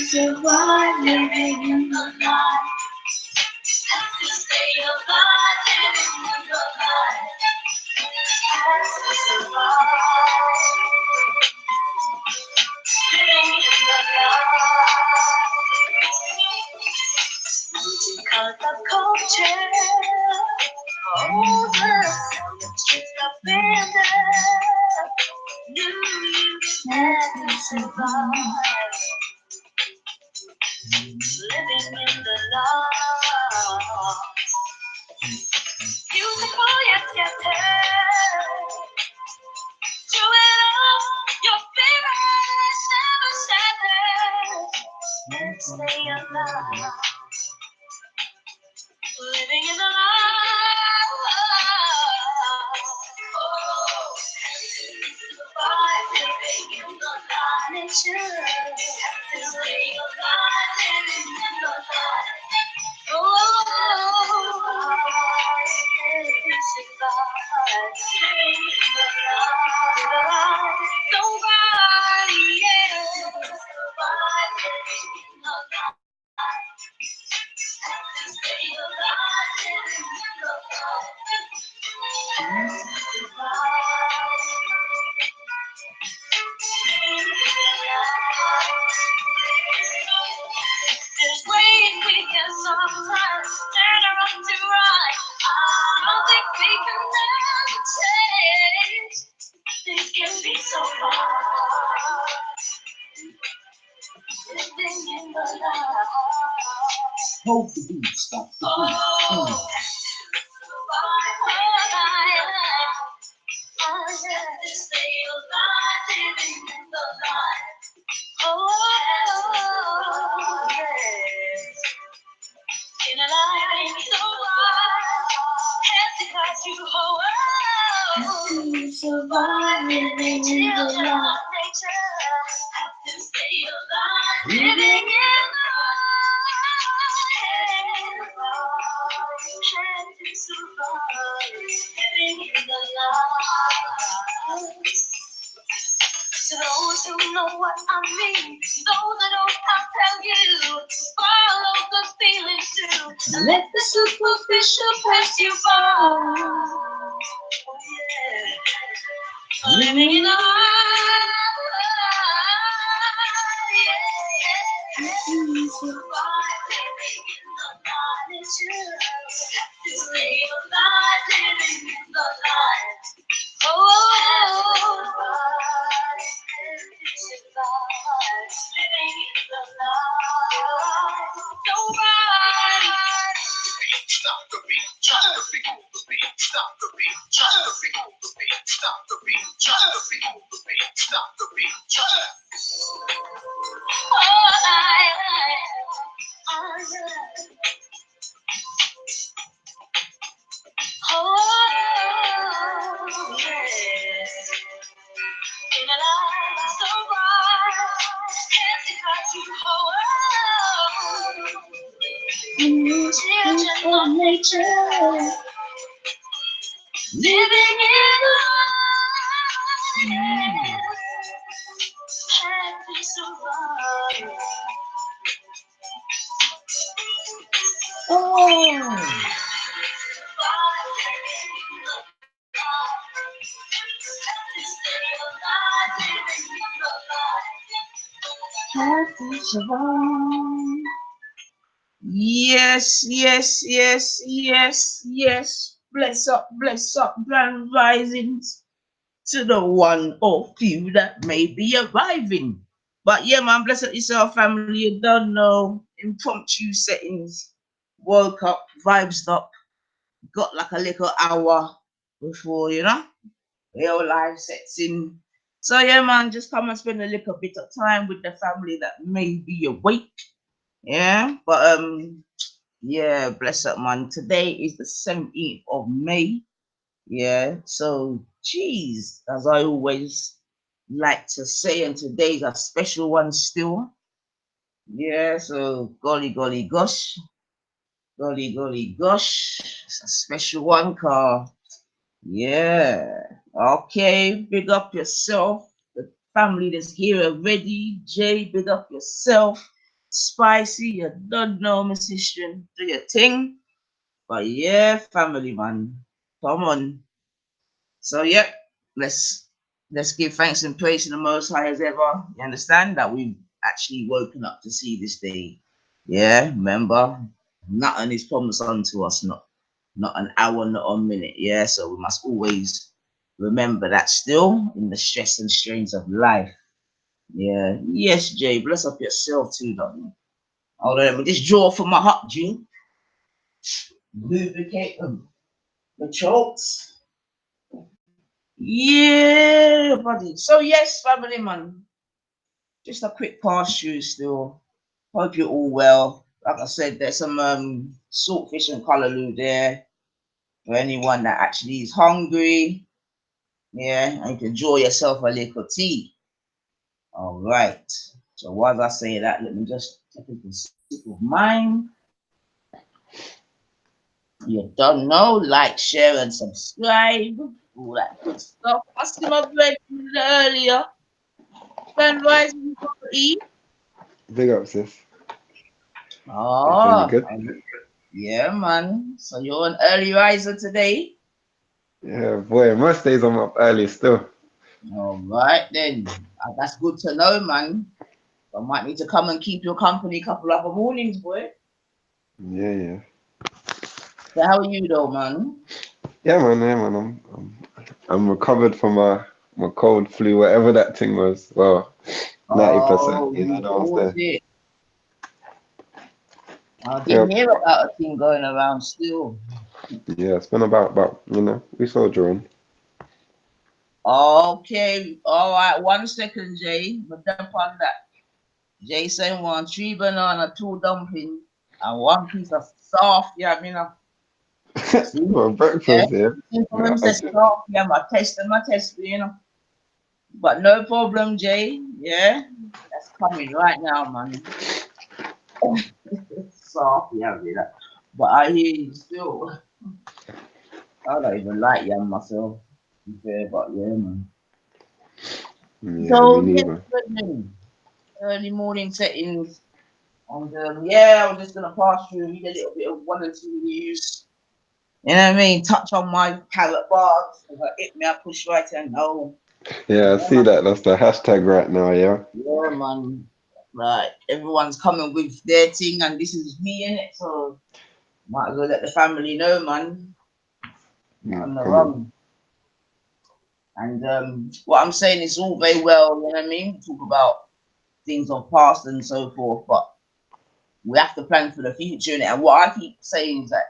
survive living in the light. Have to stay alive living in the light. Have to survive living in the light. Because of culture, over streets abandoned. You have to survive living in the light. Beautiful yet scattered. Through it all, your spirit never shattered. Let's stay alive, living in the light. Oh, survive living in the light. Nature have to stay alive, living in the light. Oh, nobody else survive living in the light. Have to stay alive living in the light. There's ways we can sometimes turn around to right. I don't think we can never change. Things can be so hard. Living in the light. Hold the beat, stop the beat. I have to stay alive, living in the light. Oh, yes. In a life so wide, have to cut you whole. Survive living in the light. Nature have to stay alive, living in the light. Have to survive, living in the light. To those who know what I mean, those that don't, I'll tell you. Follow the feelings too. Let the superficial pass you by. Oh, yeah. Living in the light. Yeah. Survive living in the light. It's you. Have to stay alive living in the light. Oh, living in the light. Nobody. Stop the beat, drop the beat, the beat, stop the beat, drop the beat, the beat, stop the beat, drop the beat, the beat, stop the beat, drop. Yes. In a life so bright, can't see how you hold. Children of nature, living in the light. Have to survive. Have to survive. Yes, yes, yes, yes, yes. Bless up, grand risings to the one or few that may be arriving. But yeah, man, bless up yourself, family. You don't know. Impromptu settings. Woke up, vibes up, got like a little hour before, real life sets in. So yeah, man, just come and spend a little bit of time with the family that may be awake. Yeah, but yeah, bless up, man. Today is the 17th of May. Yeah, so geez, as I always like to say, and today's a special one still. Yeah, so golly gosh, golly gosh, it's a special one, car. Yeah, okay, big up yourself. The family that's here already. Jay, big up yourself. spicy. You don't know, musician. Do your thing. But yeah, family man. Come on. So yeah, let's give thanks and praise to the Most High as ever. You understand that we've actually woken up to see this day. Yeah, remember, nothing is promised unto us, not an hour, not a minute. Yeah, so we must always remember that still in the stress and strains of life. Yeah, yes, Jay, bless up yourself too, darling. Hold on, let me just draw from my hot G. Lubricate the chokes. Yeah, buddy. So yes, family man. Just a quick pass through still. Hope you're all well. Like I said, there's some saltfish and callaloo there for anyone that actually is hungry. Yeah, and you can enjoy yourself a little tea. All right. So while I say that, let me just take a sip of mine. You don't know, like, share, and subscribe. All that good stuff. I see my bread earlier. Then rising for eat. Big up, sis. You feeling Oh, good? yeah, man. So you're an early riser today? Yeah, boy. Most days I'm up early still. All right, then. That's good to know, man. I might need to come and keep your company a couple of mornings, boy. Yeah, yeah. So how are you, though, man? Yeah, man. Yeah, man. I'm recovered from my cold flu, whatever that thing was. Well, 90%. Oh, You know, you that was caught there. it. I didn't Yep. hear about a thing going around still. Yeah, it's been about we soldier on. Okay, all right. 1 second, Jay. But jump on that. Jason want 3 banana, 2 dumpling, and 1 piece of soft yam, you know. See? For Yeah. breakfast, yeah. People Yeah, them say soft yam, my test, you know. But no problem, Jay. Yeah. That's coming right now, man. Soft yam, you know. But I hear you still. I don't even like yam myself. To be fair, but yeah, man. yeah, me So, yes, neither. brethren, early morning settings. And yeah, I'm just gonna pass through, read a little bit of 1 or 2 news. You know what I mean? Touch on my Karatbars. If I hit me, I push right and no. Yeah, I Yeah, see man. that. That's the hashtag right now, yeah. Yeah, man. Right. Everyone's coming with their thing, and this is me in it. So might as well let the family know, man. Not on the Come on. wrong. And what I'm saying is all very well. You know what I mean? We talk about things of past and so forth, but we have to plan for the future. Innit? And what I keep saying is that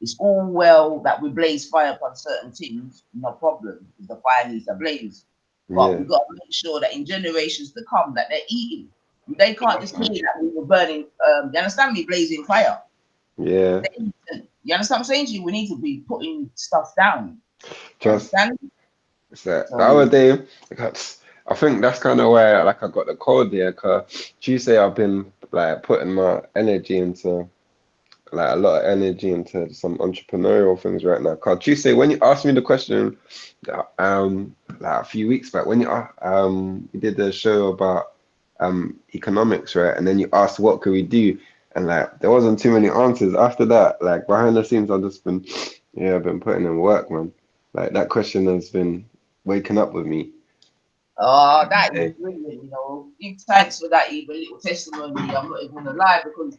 it's all well that we blaze fire upon certain things, no problem, because the fire needs to blaze. But Yeah. we've got to make sure that in generations to come that they're eating. They can't just hear that we were burning, you understand me, blazing fire. Yeah. You understand what I'm saying to you? We need to be putting stuff down. You Just understand? it's that the other So, day, I think that's kind of where like I got the cold there, cause Tuesday I've been like putting my energy into like a lot of energy into some entrepreneurial things right now. Cause Tuesday, when you asked me the question, like a few weeks back, when you did the show about economics, right? And then you asked what could we do, and like there wasn't too many answers. After that, like behind the scenes, I've just been I've been putting in work, man. Like that question has been waking up with me. that is Hey, brilliant, you know. Give thanks for that even little testimony. I'm not even gonna lie because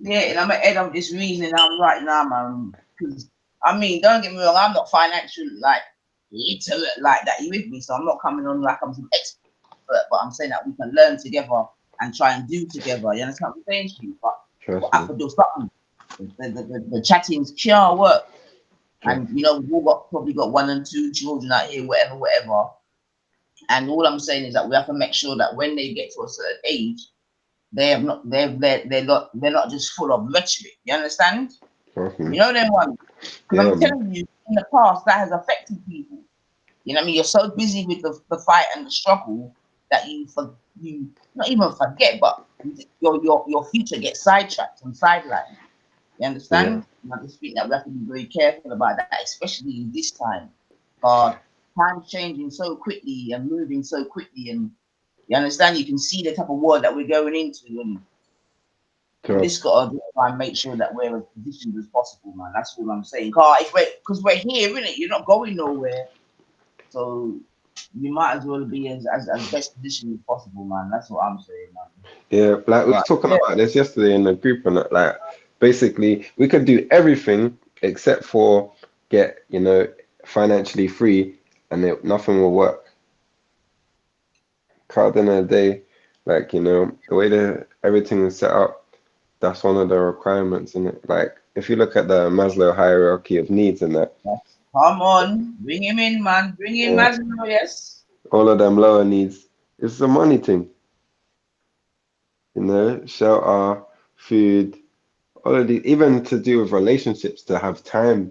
yeah, and I'm at head of this reasoning I'm right now, man. Because I mean, don't get me wrong, I'm not financial like literate like that. You with me? So I'm not coming on like I'm some expert, but I'm saying that we can learn together and try and do together. You understand what I'm saying to you? But we trust have me, to do something. The chatting's pure work. trust. And you know, we've all got probably got 1 and 2 children out here, whatever. And all I'm saying is that we have to make sure that when they get to a certain age, they have not they're not just full of rhetoric. You understand? Trust me. You know them ones. Because Yeah, I'm man. telling you, in the past that has affected people. You know what I mean? You're so busy with the fight and the struggle that you not even forget, but your future gets sidetracked and sidelined. You Yeah, understand? And I just think that we have to be very careful about that, especially in this time. Uh, time's changing so quickly and moving so quickly, and you understand? You can see the type of world that we're going into, and We Sure. just got to try and make sure that we're as positioned as possible, man. That's all I'm saying. Because we're here, innit? You're not going nowhere. So you might as well be as best positioned as possible, man. That's what I'm saying, man. Yeah, like we was But talking yeah, about this yesterday in the group, and like basically we could do everything except for get, financially free, and nothing will work. Cause at the end of the day, like, the way that everything is set up, that's one of the requirements, and like if you look at the Maslow hierarchy of needs and that, come on, bring him in, man. Bring in yeah, Maslow, yes. all of them lower needs, it's a money thing, shelter, food, all of these, even to do with relationships, to have time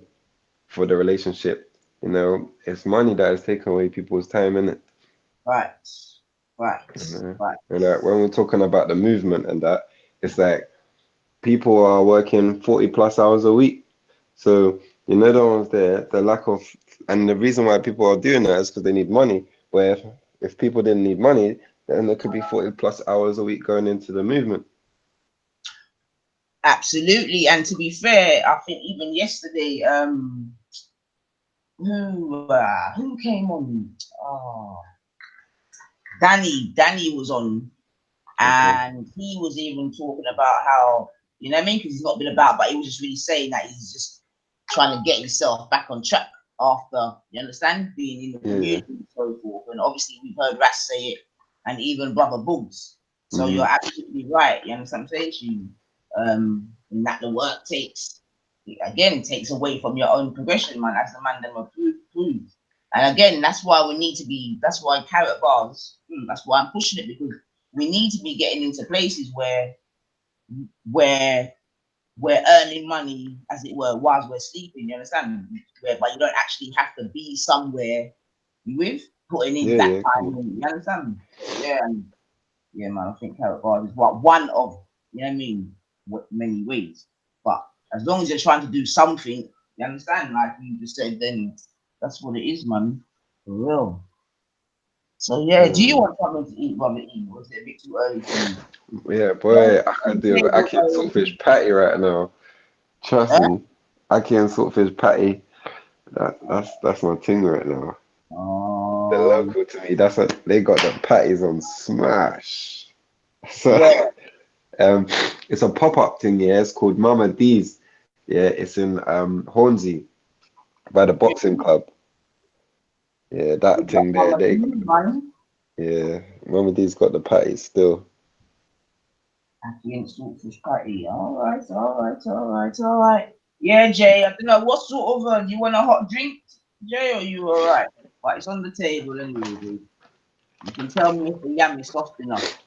for the relationship, it's money that has taken away people's time, innit? Right, You right, know? right. And like when we're talking about the movement and that, it's like people are working 40 plus hours a week. So, the ones there, the lack of, and the reason why people are doing that is because they need money. Where if people didn't need money, then there could be 40 plus hours a week going into the movement. Absolutely. And to be fair, I think even yesterday, who came on? Oh, Danny was on, Okay. and he was even talking about how, you know what I mean? Because he's not been about, but he was just really saying that he's just trying to get himself back on track after, you understand, being in the Yeah, yeah. community and so forth. And obviously, we've heard Ras say it, and even Brother Boogs. So Mm-hmm. you're absolutely right. You understand what I'm saying? And that the work takes away from your own progression, man, as the man them approved. And again, that's why we need to be. That's why Karatbars. That's why I'm pushing it, because we need to be getting into places where we're earning money, as it were, whilst we're sleeping. You understand? Whereby you don't actually have to be somewhere with putting in Yeah, that yeah, come time. on. You understand? Yeah, and yeah, man. I think Karatbars is one of, you know what I mean, many ways. But as long as you're trying to do something, you understand? Like you just said, then that's what it is, man. For real. So yeah, do you Yeah, want something to eat, Brother E? Or is it a bit too early for you? yeah, Yeah, boy, I on could the do with table, Aki and saltfish patty right now. Trust eh? me, Aki and saltfish patty. That's my thing right now. The Oh, local to me, that's what they got, the patties on smash. So yeah. it's a pop-up thing, yeah. It's called Mama D's. Yeah, it's in Hornsey by the boxing club. Yeah, that Big up thing there, Mama D, man. yeah, Mama D's got the patties still. Against Saltfish Patty. All right, all right, all right, all right. Yeah, Jay, I don't know what sort of, you want a hot drink, Jay, or you all right? But it's on the table anyway, dude. You can tell me if the yam is soft enough.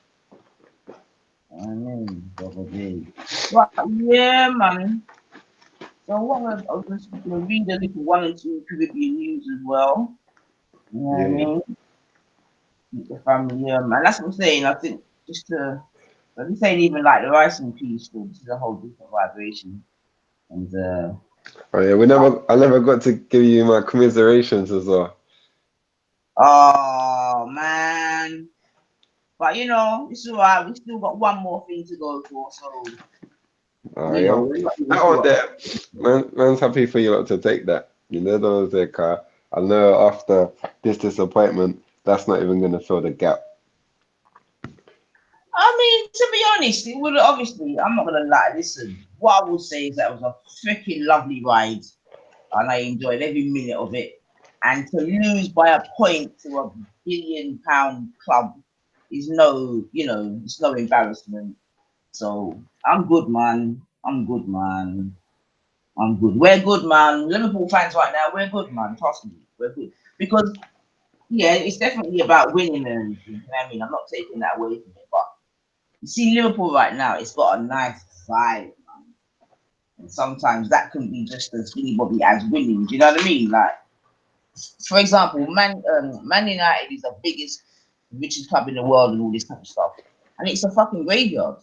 I mean, probably. But yeah, man. So I was just going to read a little one or two Caribbean news as well. You know what I Yeah, yeah. mean? Keep the family, man. That's what I'm saying. I think just to, but this ain't even like the rice and peas still. This is a whole different vibration. And Oh yeah, I never got to give you my commiserations as well. oh man. But you know, it's alright. We still got one more thing to go for. So, Oh you yeah, know, we're not even that one sure. there, man's happy for you lot to take that. Those there, car. I know after this disappointment, that's not even gonna fill the gap. I mean, to be honest, it would obviously, I'm not gonna lie. Listen, what I will say is that it was a freaking lovely ride, and I enjoyed every minute of it. And to lose by a point to a £1 billion club is no, it's no embarrassment. So I'm good, man. I'm good, man. I'm good. We're good, man. Liverpool fans right now, we're good, man. Trust me, we're good. Because yeah, it's definitely about winning and everything. You know what I mean? I'm not taking that away from it, but you see Liverpool right now, it's got a nice vibe, man. And sometimes that can be just as anybody as winning. Do you know what I mean? Like, for example, Man United is the biggest, richest club in the world and all this type of stuff, and it's a fucking graveyard.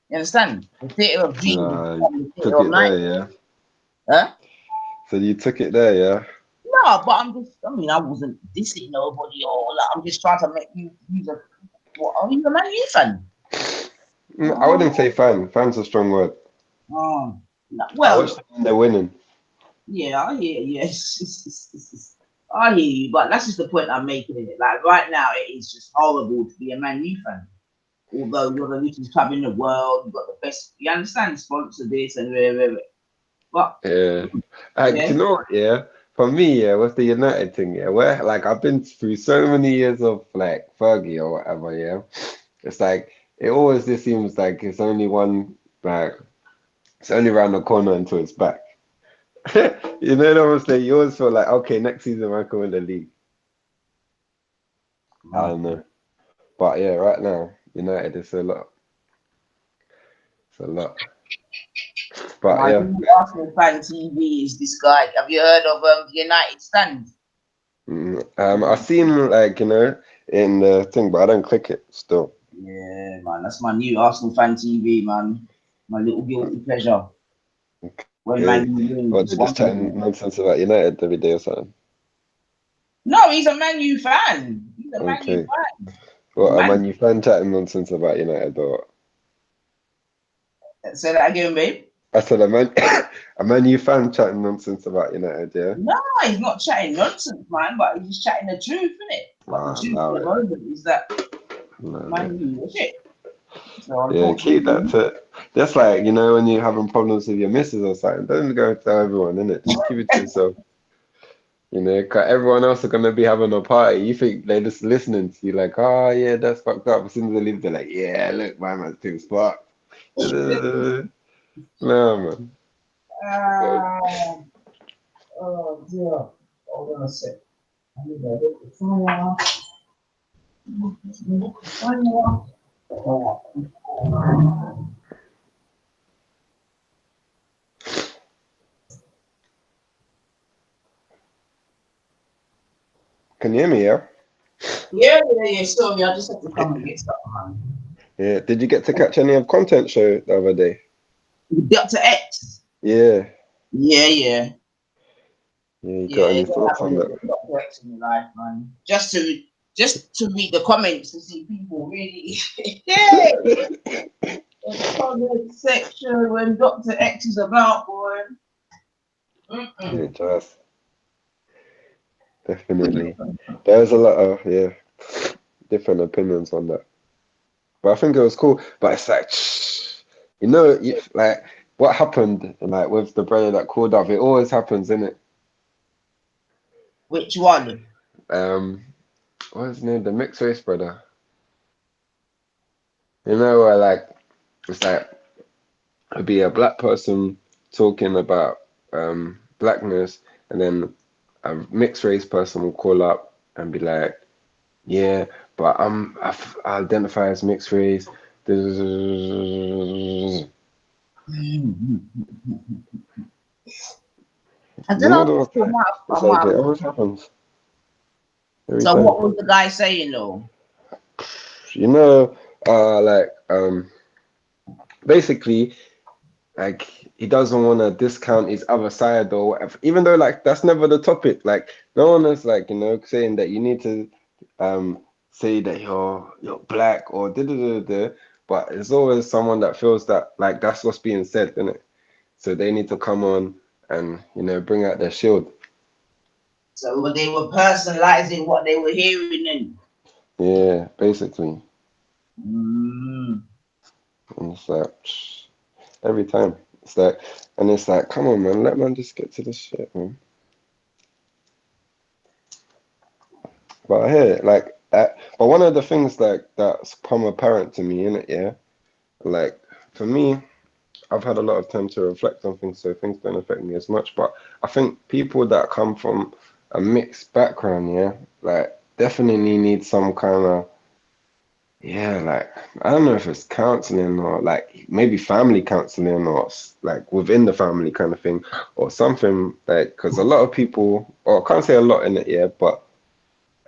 You understand? The theatre of dreams is Nah, becoming the theatre took of it there, nightmares. yeah. Huh? So you took it there, yeah. No, but I mean, I wasn't dissing nobody or like, I'm just trying to make you use a, what, are you a Man U fan? I wouldn't say fan. Fan's a strong word. Oh, no, I well, watch them when they're winning. yeah, I hear you. I hear you, but that's just the point I'm making in it. Like right now, it is just horrible to be a Man U fan. Although you're the richest club in the world, you've got the best. You understand, sponsor this and whatever. But Yeah. Do yeah, you know what? Yeah. For me, yeah, with the United thing, yeah, where like I've been through so many years of like Fergie or whatever, yeah. It's like it always just seems like it's only one like it's only around the corner until it's back. You know what I'm saying? You always feel like, okay, next season I can win the league. I don't know. But yeah, right now, United is a lot. It's a lot. But my yeah. new Arsenal fan TV is this guy. Have you heard of United Stand? I've seen like, in the thing, but I don't click it still. Yeah, man, that's my new Arsenal fan TV, man. My little guilty pleasure. When Yeah. Man U Or wins, they're just one. chatting nonsense about United every day or something. No, he's a Man U fan. He's a Man U Okay. fan. What, a Man, Man U fan chatting nonsense about United or what? say that again, babe. I said a Man a Man U fan chatting nonsense about United, yeah? No, he's not chatting nonsense, man, but he's just chatting the truth, isn't it? But the Ah, truth at allow the it. moment is that Allow it. Man U is shit. So Yeah, keep that unfortunately, to that's like, when you're having problems with your missus or something, don't go tell everyone, innit? Just keep it to yourself. 'Cause everyone else are gonna be having a party. You think they're just listening to you like, oh yeah, that's fucked up. As soon as they leave, they're like, yeah, look, my man's too fucked. No, man. uh, oh dear. Hold on a sec. I need to look the fire. Look the fire. Oh. Can you hear me, yeah? Yeah. Sorry, I just have to come and get stuff, man. Yeah. Did you get to catch any of content show the other day? Dr. X. Yeah. Yeah. Yeah, you got Yeah, any it thoughts on happened that? with Dr. X in your life, man. Just to read the comments to see people really. Yeah. The comment section when Dr. X is about, boy. Yeah, just definitely. There's a lot of different opinions on that. But I think it was cool. But it's like, like what happened, like with the brother that called up, it always happens, innit? Which one? Um, what's his name? The mixed race brother. Where like it's like it'd be a black person talking about blackness, and then a mixed race person will call up and be like, yeah, but I identify as mixed race. I You don't know know. those I things? might, It's like it always happens every So time. what was the guy saying though? You know, like basically, like he doesn't want to discount his other side or whatever. Even though like that's never the topic. Like no one is like saying that you need to say that you're black or da da da da. But it's always someone that feels that like that's what's being said, isn't it? So they need to come on and bring out their shield. So they were personalizing what they were hearing then. Yeah, basically. Mm. And it's like every time. It's like, come on, man, let man just get to this shit, man. But I hear it, like, but one of the things like that's come apparent to me, innit, yeah, like for me, I've had a lot of time to reflect on things, so things don't affect me as much. But I think people that come from a mixed background, yeah, like definitely need some kind of like I don't know if it's counseling or like maybe family counseling or like within the family kind of thing or something like because a lot of people, or I can't say a lot in it, yeah, but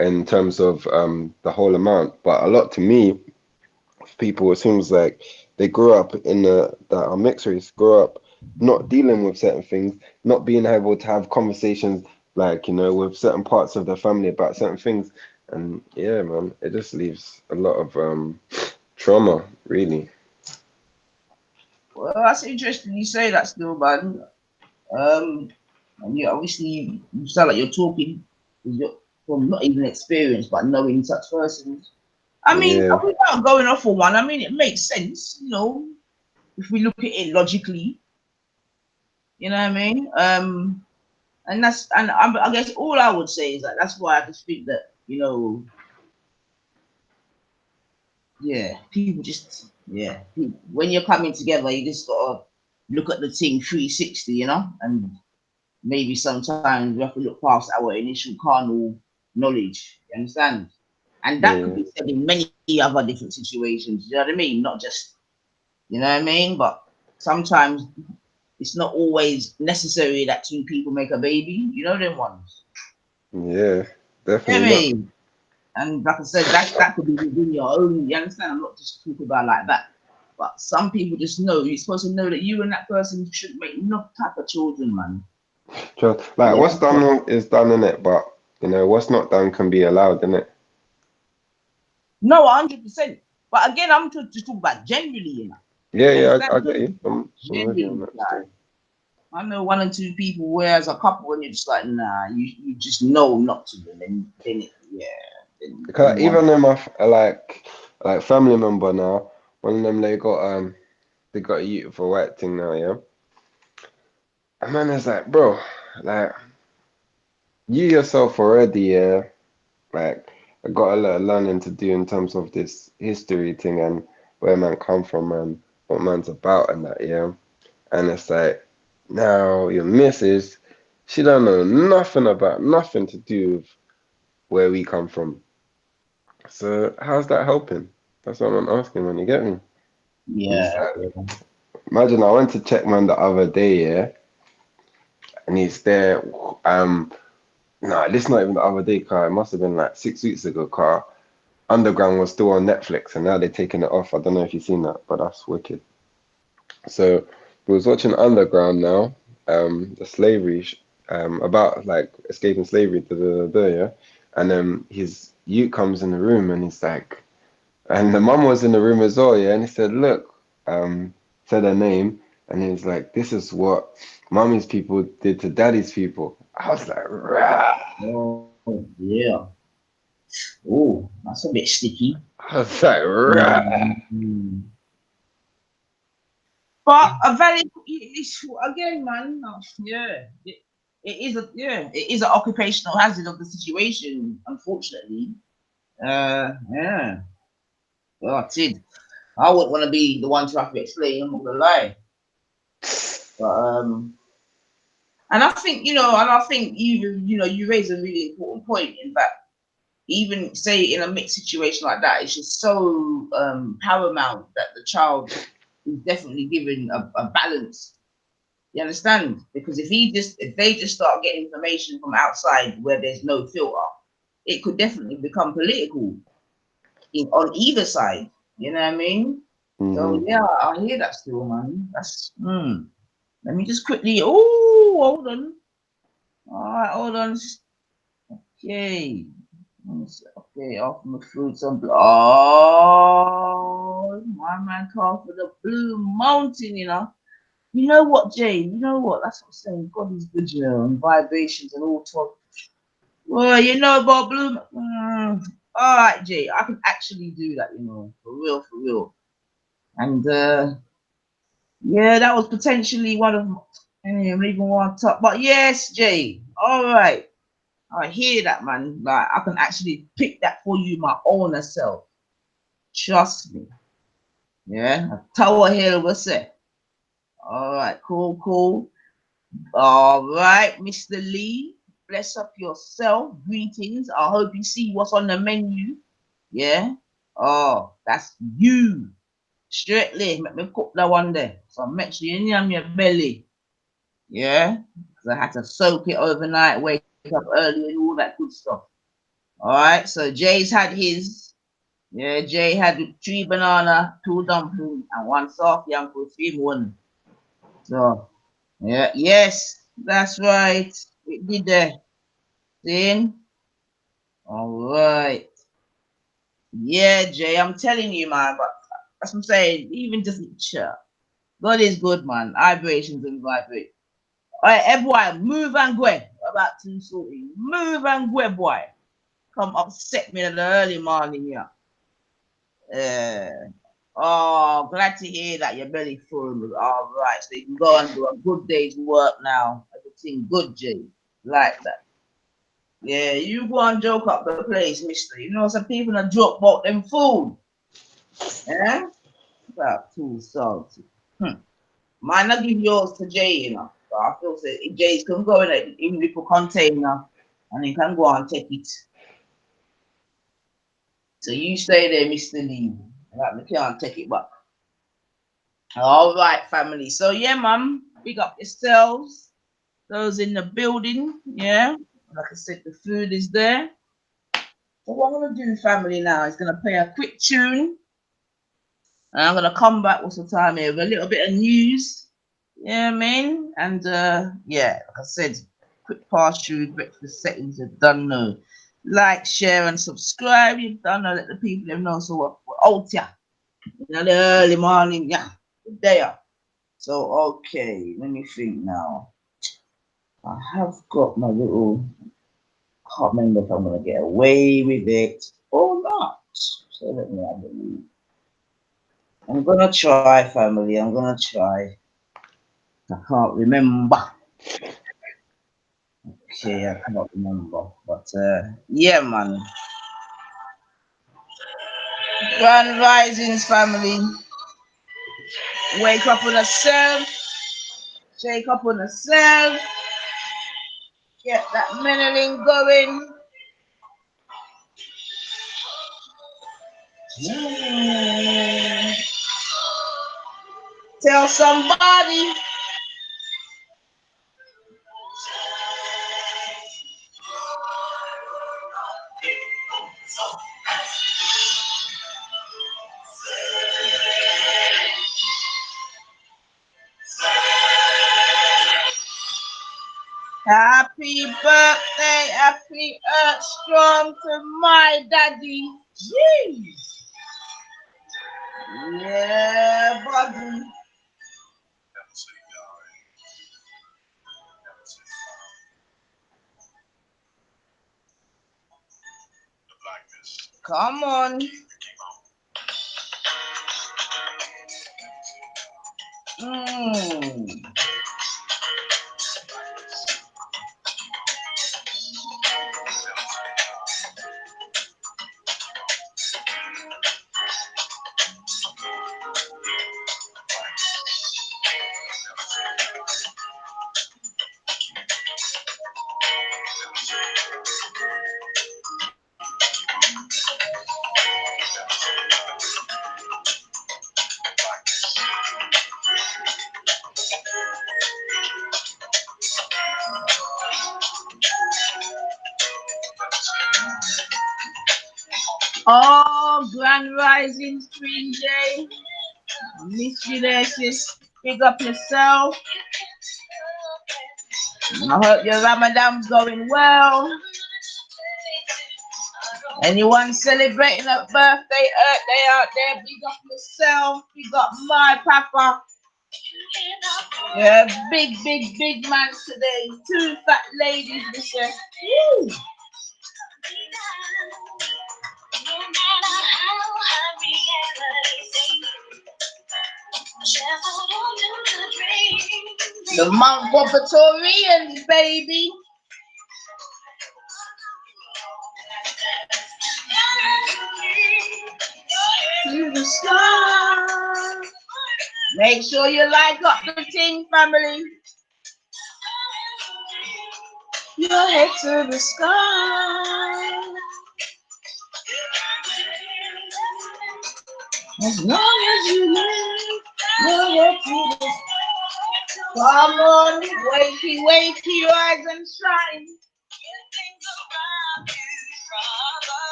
in terms of the whole amount, but a lot to me, people, it seems like they grew up in that are mixed race, grew up not dealing with certain things, not being able to have conversations like, with certain parts of their family about certain things. And yeah, man, it just leaves a lot of trauma, really. Well, that's interesting you say that still, man. And you obviously you sound like you're talking 'cause you're from not even experience, but knowing such persons. I mean, Yeah, without going off on one, I mean, it makes sense, you know, if we look at it logically, you know what I mean? And I guess all I would say is that that's why I just think that, you know, yeah, people just, yeah, when you're coming together, you just gotta look at the thing 360, you know, and maybe sometimes we have to look past our initial carnal knowledge. You understand? And that could yeah, be said in many other different situations. You know what I mean? Not just, you know what I mean? But sometimes it's not always necessary that two people make a baby. You know them ones. yeah, You know definitely what I not. mean? And like I said, that could be within your own. You understand? I'm not just talking about like that. But some people just know you're supposed to know that you and that person should make no type of children, man. Just like Yeah. what's done is done in it, but you know what's not done can be allowed in it. No, 100%. But again, I'm just talking about generally, you know. Yeah, You yeah, understand? I get you. I'm with you on Generally, that like still. I know one or two people where as a couple and you're just like, nah, you just know not to, and then it, yeah, Because then one. even in my like family member now, one of them they got a youth for white thing now, yeah. And man is like, bro, like you yourself already, yeah, like I got a lot of learning to do in terms of this history thing and where man come from and what man's about and that, yeah. And it's like now your missus, she don't know nothing about nothing to do with where we come from. So how's that helping? That's what I'm asking when you get me. And it's Yeah, like, imagine I went to check man the other day, yeah, and he's there. Um, no, this not even the other day, car. It must have been like 6 weeks ago, car. Underground was still on Netflix, and now they're taking it off. I don't know if you've seen that, but that's wicked. So we was watching Underground now, the slavery, about like escaping slavery, yeah. And his youth comes in the room, and he's like, and the mum was in the room as well, yeah. And he said, look, said her name, and he's like, this is what mommy's people did to daddy's people. I was like, rah. oh yeah, oh that's a bit sticky. I was like, rah. Mm. But a valid, it's, again, man. Yeah, it is an occupational hazard of the situation, unfortunately. Yeah. Well, that's it. I wouldn't want to be the one to have to explain. I'm not gonna lie. But and I think and I think you raise a really important point in that even say in a mixed situation like that, it's just so paramount that the child is definitely given a balance. You understand? Because if they just start getting information from outside where there's no filter, it could definitely become political on either side. You know what I mean? So Hmm. yeah, I hear that still, man. That's Let me just quickly. Oh, hold on. All right, hold on. Okay. Okay, off my fruits and oh, my man called for the blue mountain. You know what, Jay? You know what? That's what I'm saying. God is good, and vibrations and all talk. Well, you know about blue. All right, Jay. I can actually do that. For real, for real. And yeah, that was potentially one of even one top. But yes, Jay. All right. I hear that, man. Like I can actually pick that for you, my own self. Trust me. Yeah. Tower Hill, what's it? All right, cool, cool. All right, Mr. Lee. Bless up yourself. Greetings. I hope you see what's on the menu. Yeah. Oh, that's you. Strictly, let me cook that one there. So make sure you yam your belly. Yeah. Because I had to soak it overnight, wake up early, and all that good stuff. All right. So Jay's had his. Yeah, Jay had 3 banana, 2 dumplings, and 1 soft yam for 3 1. So yeah, yes, that's right. It did that. Then all right. Yeah, Jay, I'm telling you, man. But that's what I'm saying. Even just sure. God is good, man. Vibrations and vibrate. All right, boy, move and go. About to sorry. Move and go, boy. Come upset me in the early morning, yeah. Oh, glad to hear that your belly full. All right, so you can go and do a good day's work now. Everything good, Jay. Like that. Yeah, you go and joke up the place, mister. You know, some people that joke about them food. Yeah? About too salty. Might not give yours to Jay, you know. So I feel say if Jay's can go in a even little container and he can go and take it. So you stay there, Mr. Lee. Like me can't take it back. All right, family. So yeah, mum, big up yourselves. Those in the building, yeah. Like I said, the food is there. So what I'm gonna do, family, now is gonna play a quick tune. And I'm gonna come back with some time here with a little bit of news. Yeah, man. And yeah, like I said, quick pass through breakfast settings. You've done know. Like, share, and subscribe. You've done know. Let the people know. So we're out here in the early morning. Yeah, good day. So okay, let me think now. I have got my little. Can't remember if I'm gonna get away with it or not. So let me have a look. I'm gonna try, family. I'm gonna try. I can't remember. Okay, I can't remember. But yeah, man. Grand Risings, family. Wake up on yourself. Shake up on yourself. Get that meddling going. Tell somebody. Happy birthday, happy Earth Strong to my daddy. Jeez. Yeah, buddy. Come on. Oh, Grand Rising Spring Day. Miss you there, sis. Pick up yourself. I hope your Ramadan's going well. Anyone celebrating a birthday Earth Day out there, big up yourself. Big up my papa. Yeah, big man today. Two fat ladies this year. Woo. The Mount Bobatorians, baby. To the sky. Make sure you like up the thing, family. Your head to the sky. As long as you live, your head to the sky. Come on, wakey, rise and shine.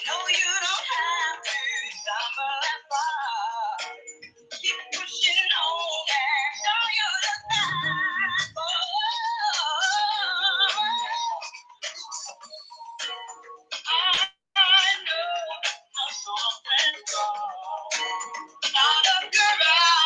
No, you don't have to stumble and fall. Keep pushing on and show you the sign. I know I'm something wrong. Not a girl.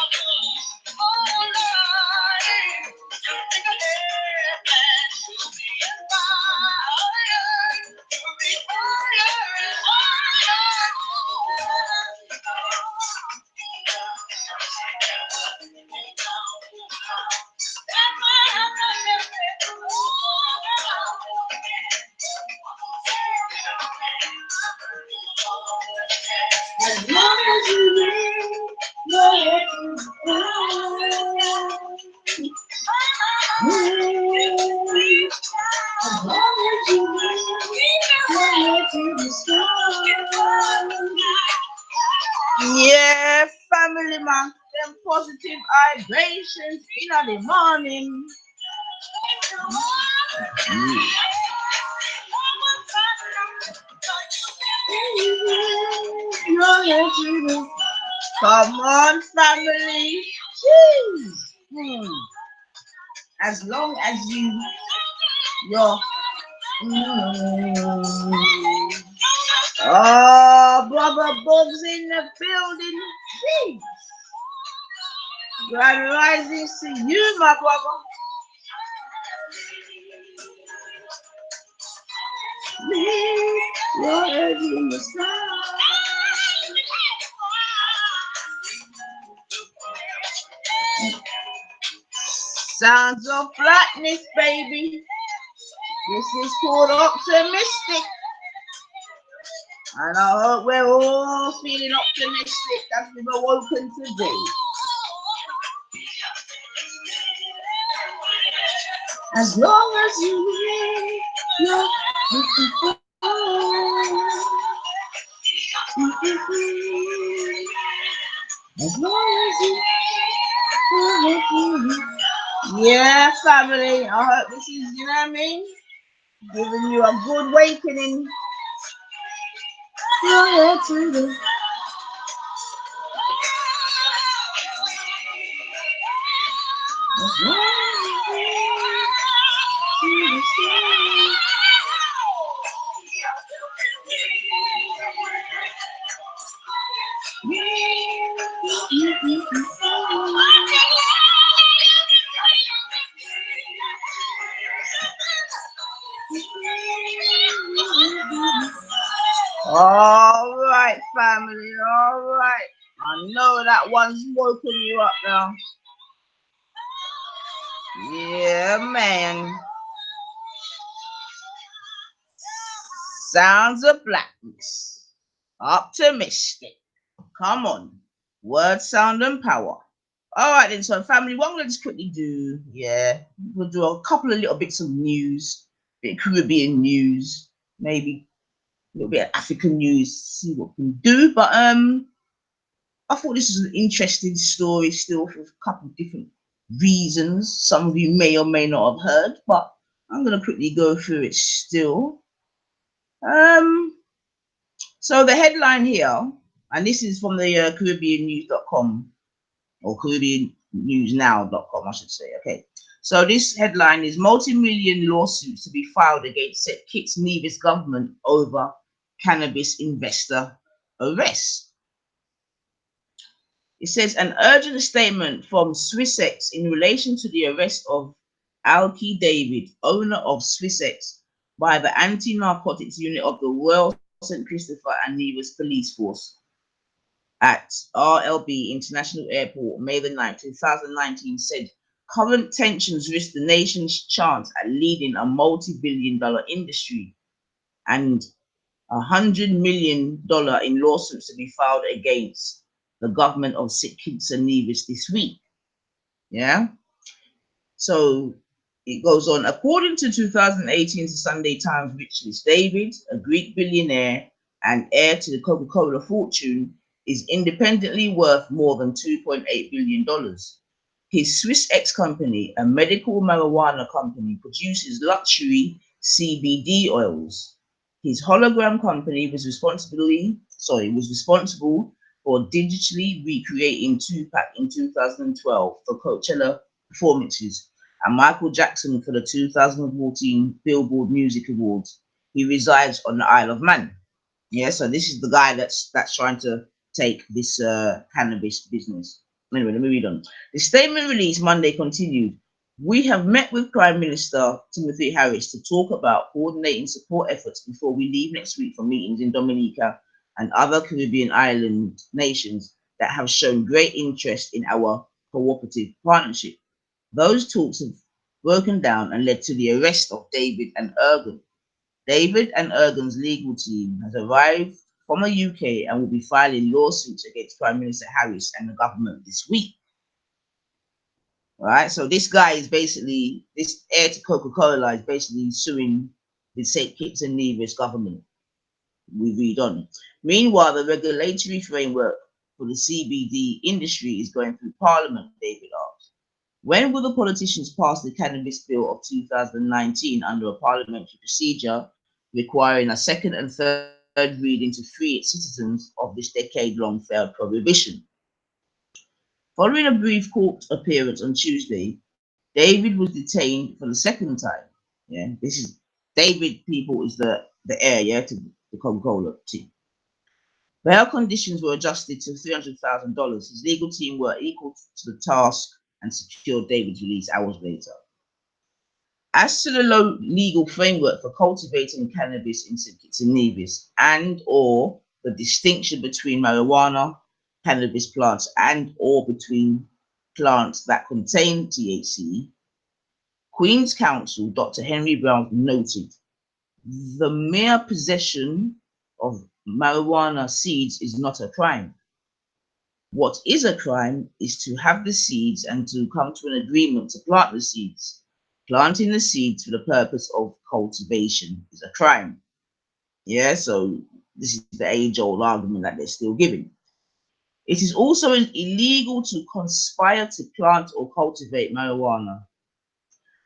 positive vibrations in the morning. Come on, family. Woo. As long as you're oh, brother Bob's in the building. Jeez. Grand rising to you, my brother. Your head in the sky. Sounds of blackness, baby. This is called optimistic. And I hope we're all feeling optimistic as we've awoken today. As long as you're as long as you yeah, family. I hope this is, you know what I mean? Giving you a good awakening. Yeah, to the all right, family. All right. I know that one's woken you up now. Yeah, man. Sounds of blackness. Optimistic. Come on. Word, sound, and power. All right, then. So, family, what I'm going to just quickly do, we'll do a couple of little bits of news, bit of Caribbean news, maybe a little bit of African news, see what we can do. But I thought this was an interesting story still for a couple of different reasons. Some of you may or may not have heard, but I'm going to quickly go through it still. So the headline here, and this is from the CaribbeanNews.com or CaribbeanNewsNow.com, I should say. Okay. So this headline is multi-million lawsuits to be filed against Kitts Nevis government over cannabis investor arrest. It says an urgent statement from Swissex in relation to the arrest of Alki David, owner of Swissex, by the anti-narcotics unit of the Royal St. Christopher and Nevis Police Force at RLB International Airport, May the 9th, 2019, said current tensions risk the nation's chance at leading a multi-billion-dollar industry and $100 million in lawsuits to be filed against the government of Kitts and Nevis this week. Yeah. So it goes on. According to 2018 Sunday Times Rich List, David, a Greek billionaire and heir to the Coca-Cola fortune, is independently worth more than $2.8 billion. His Swiss X company, a medical marijuana company, produces luxury CBD oils. His hologram company was responsible for digitally recreating Tupac in 2012 for Coachella performances and Michael Jackson for the 2014 Billboard Music Awards. He resides on the Isle of Man. Yeah, so this is the guy that's trying to take this cannabis business. Anyway, let me read on. The statement released Monday continued. We have met with Prime Minister Timothy Harris to talk about coordinating support efforts before we leave next week for meetings in Dominica and other Caribbean island nations that have shown great interest in our cooperative partnership. Those talks have broken down and led to the arrest of David and Ergen. David and Ergen's legal team has arrived from the UK and will be filing lawsuits against Prime Minister Harris and the government this week. All right, so this guy is basically, this heir to Coca-Cola is basically suing the St. Kitts and Nevis government. We read on. Meanwhile, the regulatory framework for the CBD industry is going through Parliament, David asked. When will the politicians pass the cannabis bill of 2019 under a parliamentary procedure requiring a second and third reading to free its citizens of this decade-long failed prohibition? Following a brief court appearance on Tuesday, David was detained for the second time. Yeah, this is David. People is the heir, yeah, to the Coca-Cola team. Bail conditions were adjusted to $300,000. His legal team were equal to the task and secured David's release hours later. As to the low legal framework for cultivating cannabis in St. Kitts and Nevis, and or the distinction between marijuana, cannabis plants, and or between plants that contain THC, Queen's Counsel Dr. Henry Brown noted, the mere possession of marijuana seeds is not a crime. What is a crime is to have the seeds and to come to an agreement to plant the seeds. Planting the seeds for the purpose of cultivation is a crime. Yeah, so this is the age-old argument that they're still giving. It is also illegal to conspire to plant or cultivate marijuana.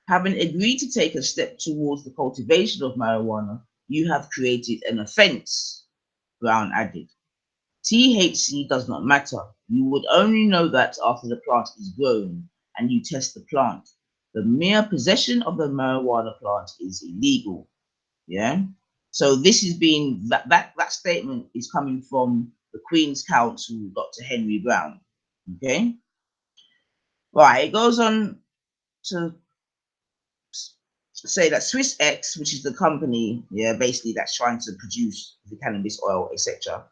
Having agreed to take a step towards the cultivation of marijuana, you have created an offense, Brown added. THC does not matter. You would only know that after the plant is grown and you test the plant. The mere possession of the marijuana plant is illegal. Yeah. So this is being that statement is coming from the Queen's Counsel, Dr. Henry Brown. Okay. Right. It goes on to say that Swiss X, which is the company, yeah, basically that's trying to produce the cannabis oil, etc.,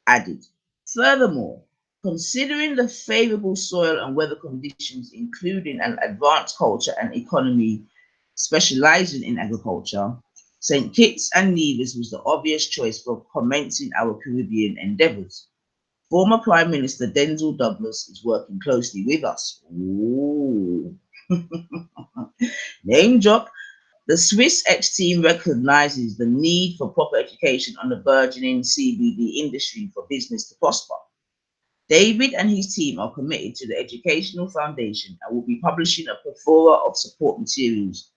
added. Furthermore, considering the favorable soil and weather conditions, including an advanced culture and economy specializing in agriculture, St. Kitts and Nevis was the obvious choice for commencing our Caribbean endeavors. Former Prime Minister Denzel Douglas is working closely with us. Ooh. Name drop. The Swiss X team recognizes the need for proper education on the burgeoning CBD industry for business to prosper. David and his team are committed to the educational foundation and will be publishing a plethora of support materials,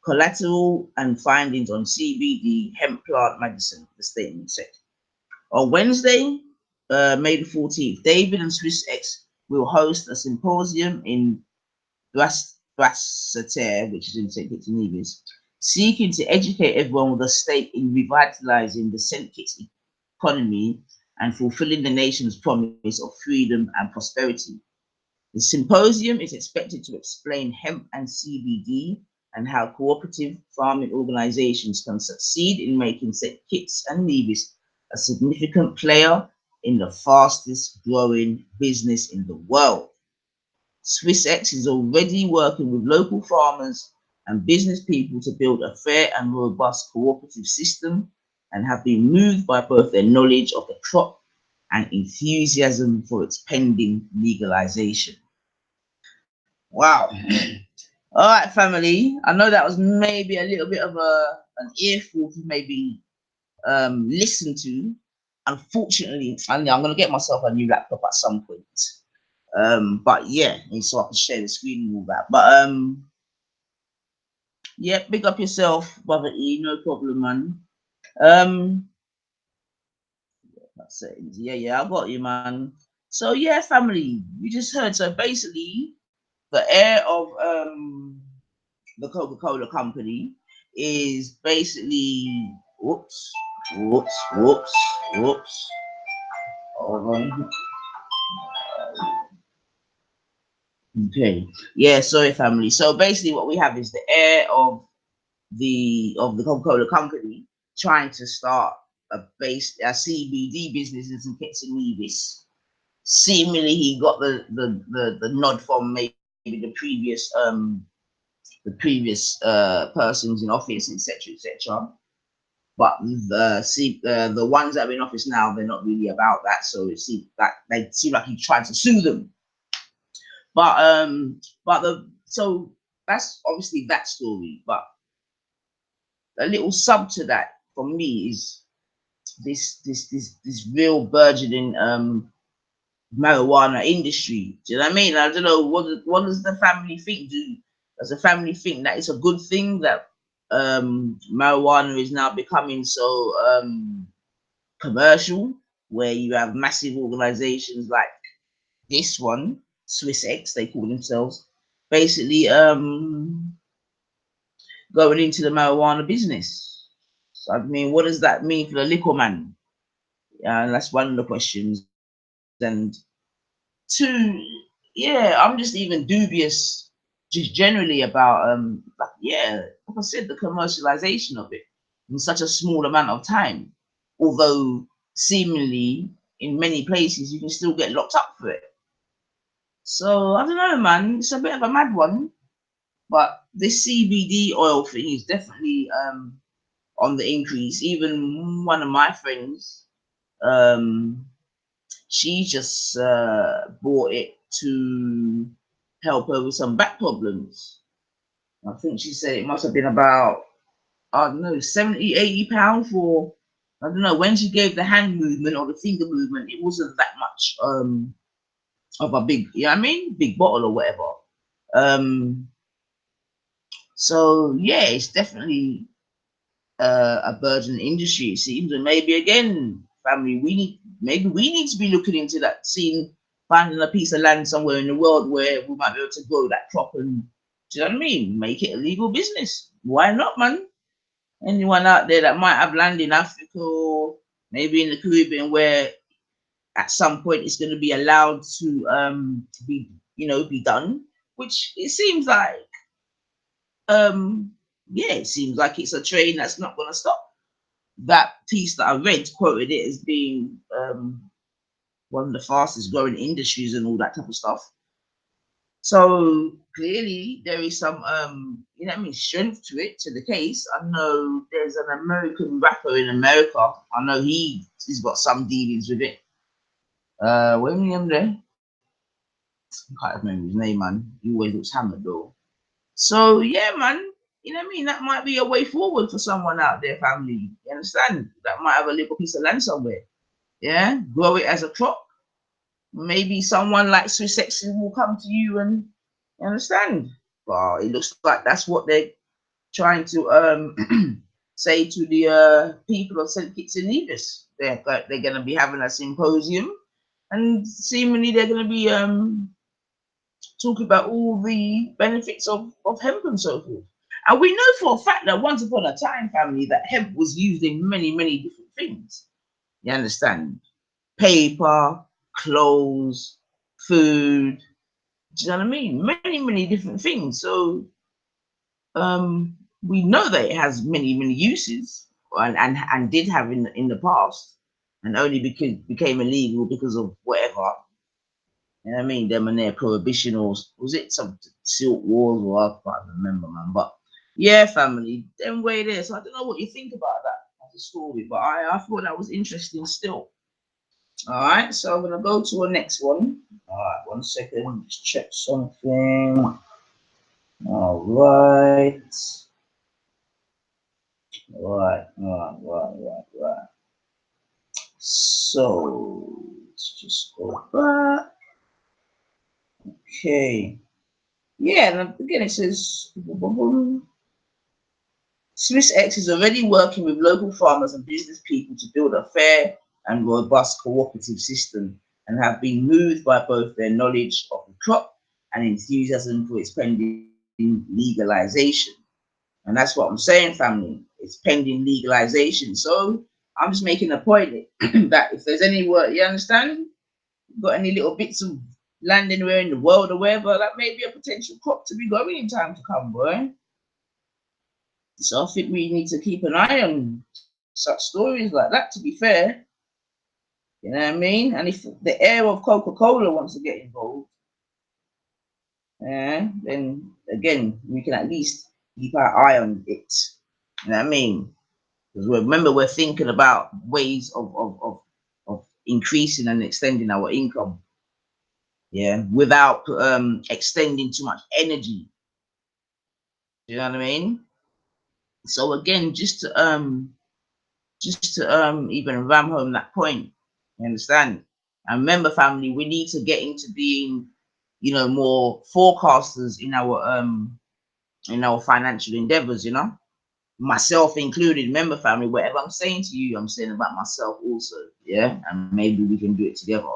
collateral and findings on CBD hemp plant medicine, the statement said. On Wednesday, May the 14th, David and Swiss X will host a symposium in Brasseter, which is in St. Kitts and Nevis, seeking to educate everyone with a stake in revitalizing the St. Kitts economy and fulfilling the nation's promise of freedom and prosperity. The symposium is expected to explain hemp and CBD and how cooperative farming organizations can succeed in making St. Kitts and Nevis a significant player in the fastest growing business in the world. Swiss X is already working with local farmers and business people to build a fair and robust cooperative system and have been moved by both their knowledge of the crop and enthusiasm for its pending legalization. Wow. All right, family. I know that was maybe a little bit of an earful to maybe listen to. Unfortunately, I'm going to get myself a new laptop at some point. But yeah, so I can share the screen and all that. But yeah, big up yourself, brother E, no problem, man. That's it. Yeah, I got you, man. So yeah, family, you just heard. So basically, the heir of the Coca-Cola company is basically whoops. Hold on. Okay. Yeah, sorry, family. So basically, what we have is the heir of the Coca-Cola company trying to start a CBD business in St. Kitts and Nevis. Seemingly, he got the nod from maybe the previous persons in office, etc. But the ones that are in office now, they're not really about that. So it seems that they seem like he tried to sue them. So that's obviously that story. But a little sub to that for me is this real burgeoning marijuana industry. Do you know what I mean? I don't know what does the family think? Does the family think that it's a good thing that marijuana is now becoming so commercial, where you have massive organizations like this one, Swiss X, they call themselves, basically going into the marijuana business. So I mean, what does that mean for the liquor man? And that's one of the questions. And two, yeah, I'm just even dubious, just generally about like, yeah, like I said, the commercialization of it in such a small amount of time. Although seemingly in many places you can still get locked up for it. So I don't know, man. It's a bit of a mad one, but this CBD oil thing is definitely on the increase. Even one of my friends, um, she just bought it to help her with some back problems. I think she said it must have been about, I don't know, 70, 80 pounds for, I don't know, when she gave the hand movement or the finger movement, it wasn't that much of a big, you know what I mean? Big bottle or whatever. Um, so yeah, it's definitely a burgeoning industry, it seems, and maybe again, family, maybe we need to be looking into that, seeing finding a piece of land somewhere in the world where we might be able to grow that crop and, do you know what I mean? Make it a legal business. Why not, man? Anyone out there that might have land in Africa or maybe in the Caribbean where at some point it's going to be allowed to be, be done, which it seems like yeah, it seems like it's a train that's not going to stop. That piece that I read quoted it as being one of the fastest growing industries and all that type of stuff. So clearly there is some strength to it, to the case. I know there's an American rapper in America. I know he's got some dealings with it. What's his name there? I can't remember his name, man. He always looks hammered though. So yeah, man. You know what I mean? That might be a way forward for someone out there, family. You understand? That might have a little piece of land somewhere. Yeah, grow it as a crop. Maybe someone like Swiss Exes will come to you and, you understand. Well, it looks like that's what they're trying to say to the people of St. Kitts and Nevis. They're going to be having a symposium, and seemingly they're going to be talking about all the benefits of hemp and so forth. And we know for a fact that once upon a time, family, that hemp was used in many, many different things. You understand? Paper, clothes, food. Do you know what I mean? Many, many different things. So we know that it has many, many uses, and did have in the past, and only became illegal because of whatever. You know what I mean? Them and their prohibition, or was it some Silk Wars, or I can't remember, man. But yeah, family, them way there. So I don't know what you think about that as a story, but I thought that was interesting still. All right, so I'm gonna go to the next one. All right, 1 second, just check something. All right, right. So let's just go back. Okay. Yeah, and again it says Swiss X is already working with local farmers and business people to build a fair and robust cooperative system, and have been moved by both their knowledge of the crop and enthusiasm for its pending legalization. And that's what I'm saying, family. It's pending legalization. So I'm just making a point that if there's any work, you understand, got any little bits of land anywhere in the world or wherever, that may be a potential crop to be growing in time to come, boy. So I think we need to keep an eye on such stories like that, to be fair. You know what I mean? And if the heir of Coca-Cola wants to get involved, then again, we can at least keep our eye on it. You know what I mean? Because remember, we're thinking about ways of increasing and extending our income, yeah, without extending too much energy. You know what I mean? So again, just to even ram home that point, you understand? And remember, family, we need to get into being, more forecasters in our financial endeavors, myself included. Remember, family, whatever I'm saying to you, I'm saying about myself also. Yeah, and maybe we can do it together.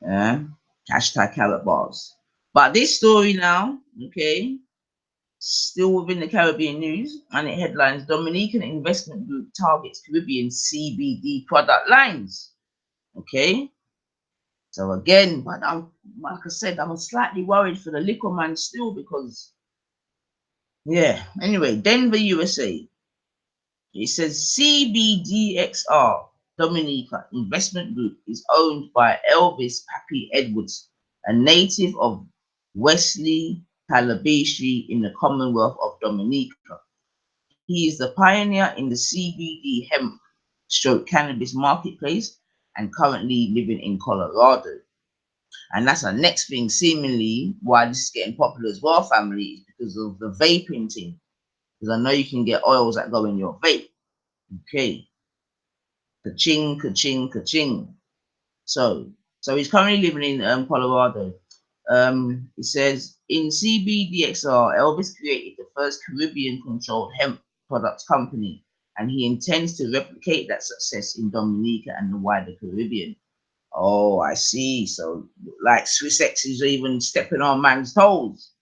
Yeah. Hashtag Karatbars. But this story now, okay, still within the Caribbean news, and it headlines Dominican Investment Group targets Caribbean CBD product lines. Okay. So again, but I'm like I said, I'm slightly worried for the liquor man still because yeah. Anyway, Denver, USA. It says CBDXR Dominica Investment Group is owned by Elvis Pappy Edwards, a native of Wesley, Calabashi in the Commonwealth of Dominica. He is the pioneer in the CBD hemp stroke cannabis marketplace and currently living in Colorado. And that's the next thing, seemingly, why this is getting popular as well, family, is because of the vaping thing. Because I know you can get oils that go in your vape. Okay. Ka-ching, ka-ching, ka-ching. So he's currently living in Colorado. It says in CBDXR, Elvis created the first Caribbean-controlled hemp products company, and he intends to replicate that success in Dominica and the wider Caribbean. Oh, I see. So, like Swiss X is even stepping on man's toes.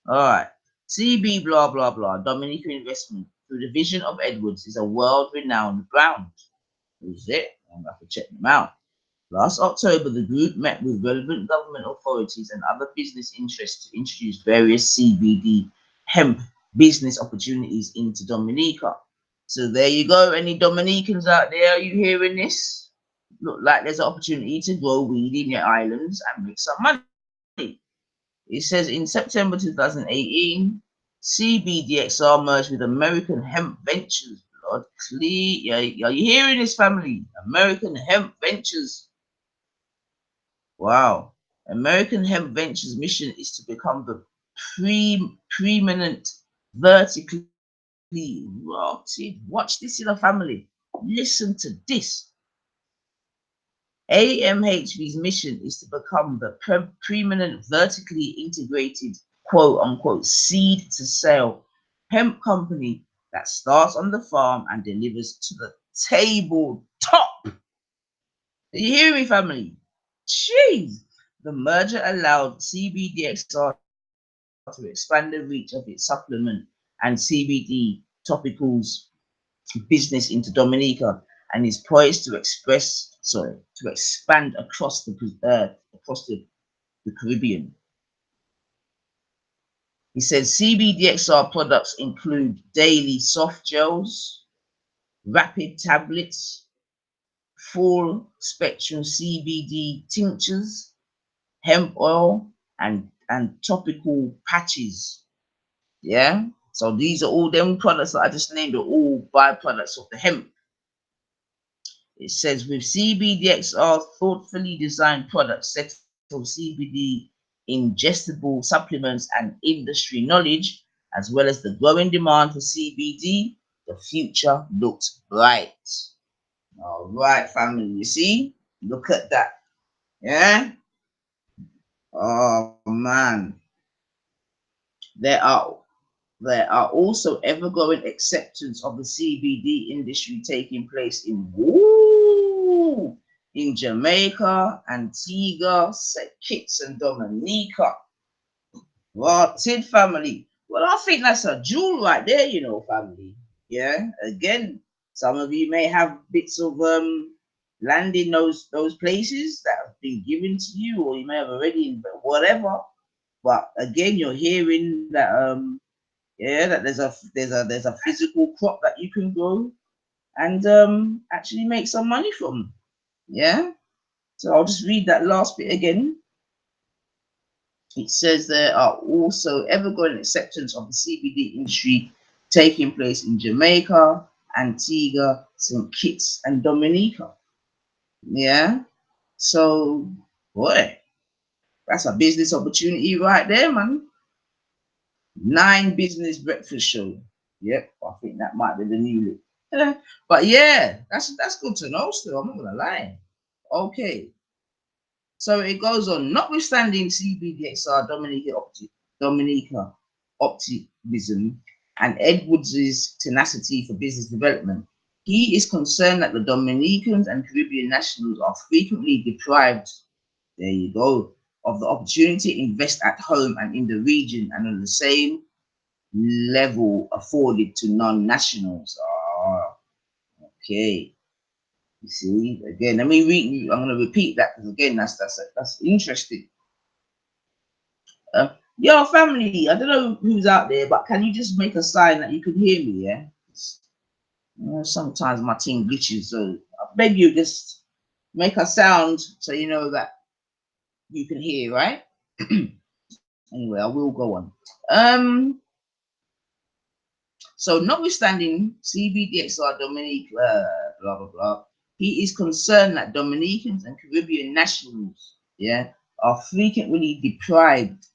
All right. CB blah blah blah. Dominica Investment through the vision of Edwards is a world-renowned brand. Who's it? I'm gonna have to check them out. Last October, the group met with relevant government authorities and other business interests to introduce various CBD hemp business opportunities into Dominica. So there you go. Any Dominicans out there? Are you hearing this? Look like there's an opportunity to grow weed in your islands and make some money. It says in September 2018, CBDXR merged with American Hemp Ventures. Lord, are you hearing this, family? American Hemp Ventures. Wow. American Hemp Ventures' mission is to become the preeminent vertically rotted. Watch this in a family. Listen to this. AMHV's mission is to become the preeminent vertically integrated quote unquote seed to sale hemp company that starts on the farm and delivers to the table top. You hear me, family? Jeez. The merger allowed CBDXR to expand the reach of its supplement and CBD topicals business into Dominica and is poised to expand across the Caribbean. He says CBDXR products include daily soft gels, rapid tablets, full spectrum CBD tinctures, hemp oil, and topical patches. Yeah. So these are all them products that I just named are all byproducts of the hemp. It says with CBDXR thoughtfully designed products set on CBD ingestible supplements and industry knowledge, as well as the growing demand for CBD, the future looks bright. All right, family, you see? Look at that. Yeah? Oh man. There are there are also ever-growing acceptance of the CBD industry taking place in Jamaica, Antigua, St. Kitts and Dominica. Rotted family. Well, I think that's a jewel right there, family. Yeah. Again, some of you may have bits of land in those places that have been given to you, or you may have already whatever. But again, you're hearing that yeah, that there's a physical crop that you can grow and actually make some money from. Yeah. So I'll just read that last bit again. It says there are also ever-growing acceptance of the CBD industry taking place in Jamaica, Antigua, St. Kitts, and Dominica. Yeah. So, boy, that's a business opportunity right there, man. 9 business breakfast show. Yep, I think that might be the new look. But yeah, that's good to know still. I'm not gonna lie. Okay. So it goes on. Notwithstanding CBDXR Dominica optimism and Edwards' tenacity for business development, he is concerned that the Dominicans and Caribbean nationals are frequently deprived, there you go, of the opportunity to invest at home and in the region and on the same level afforded to non-nationals. Ah, okay. You see, again, let me read. I'm going to repeat that because again, that's interesting. Yo, family, I don't know who's out there, but can you just make a sign that you can hear me? Yeah. Sometimes my team glitches, so maybe you just make a sound so you know that you can hear, right? Anyway, I will go on. So notwithstanding CBDXR Dominique, blah blah blah, he is concerned that Dominicans and Caribbean nationals, yeah, are frequently deprived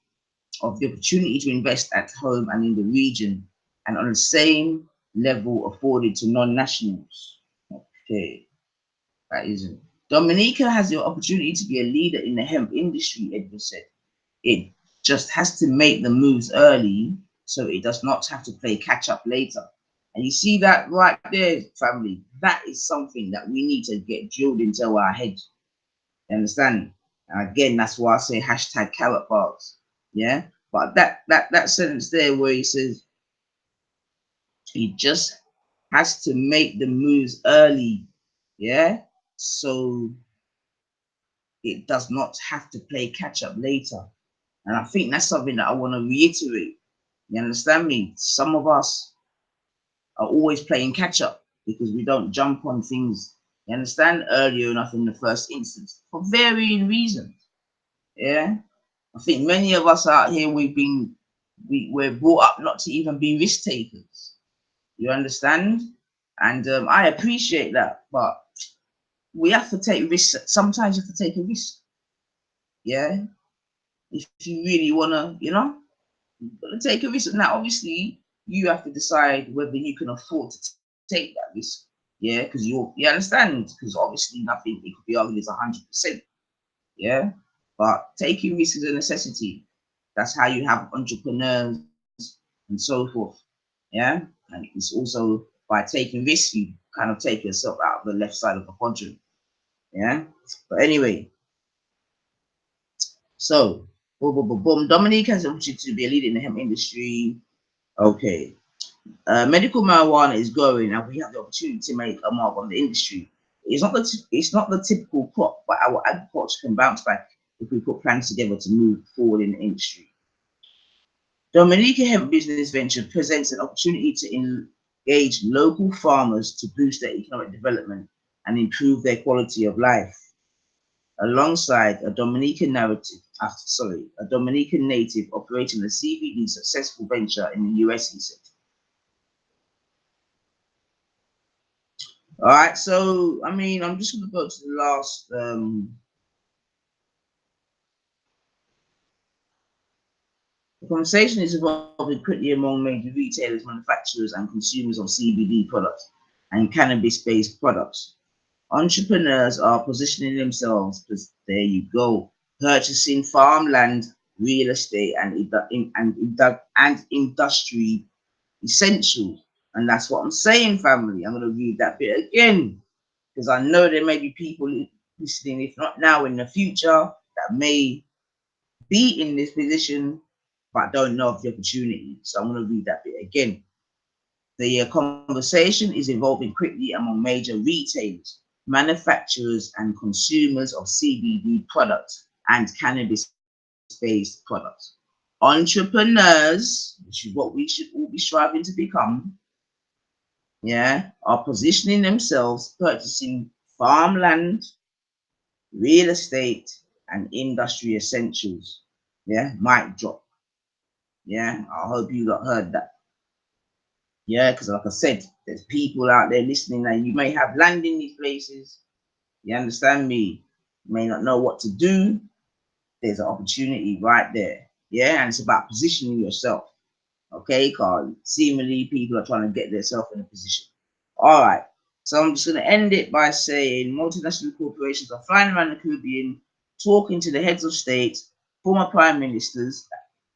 of the opportunity to invest at home and in the region, and on the same level afforded to non-nationals. Okay, that isn't. Dominica has the opportunity to be a leader in the hemp industry, Edward said. It just has to make the moves early so it does not have to play catch up later. And you see that right there, family? That is something that we need to get drilled into our heads. You understand? And again, that's why I say hashtag Karatbars. Yeah. But that sentence there where he says he just has to make the moves early. Yeah. So it does not have to play catch up later. And I think that's something that I want to reiterate. You understand me? Some of us are always playing catch up because we don't jump on things, you understand, earlier enough in the first instance for varying reasons. Yeah. I think many of us out here, we're brought up not to even be risk takers. You understand? And I appreciate that, but we have to take risks. Sometimes you have to take a risk. Yeah. If you really want to, take a risk. Now, obviously, you have to decide whether you can afford to take that risk. Yeah, because you understand, because obviously nothing it could be argued is 100%. Yeah, but taking risk is a necessity. That's how you have entrepreneurs and so forth. Yeah, and it's also by taking risks you kind of take yourself out of the left side of the quadrant. Yeah, but anyway, so boom, boom, boom, boom. Dominique has the opportunity to be a leader in the hemp industry. Okay. Medical marijuana is growing, and we have the opportunity to make a mark on the industry. It's not the typical crop, but our agriculture can bounce back if we put plans together to move forward in the industry. Dominica Hemp Business Venture presents an opportunity to engage local farmers to boost their economic development and improve their quality of life, alongside a Dominican native operating a CBD successful venture in the US, he said. All right, so I mean, I'm just going to go to the last. The conversation is evolving quickly among major retailers, manufacturers, and consumers of CBD products and cannabis-based products. Entrepreneurs are positioning themselves, because there you go, purchasing farmland, real estate, and industry essentials. And that's what I'm saying, family. I'm going to read that bit again, because I know there may be people listening, if not now, in the future, that may be in this position but don't know of the opportunity. So I'm going to read that bit again. The conversation is evolving quickly among major retailers, manufacturers, and consumers of CBD products and cannabis-based products. Entrepreneurs, which is what we should all be striving to become, yeah, are positioning themselves, purchasing farmland, real estate, and industry essentials. Yeah, mic drop. Yeah, I hope you got heard that. Yeah, because like I said, there's people out there listening that you may have land in these places. You understand me? You may not know what to do. There's an opportunity right there. Yeah, and it's about positioning yourself. Okay, because seemingly people are trying to get themselves in a position. All right. So I'm just going to end it by saying multinational corporations are flying around the Caribbean talking to the heads of state, former prime ministers,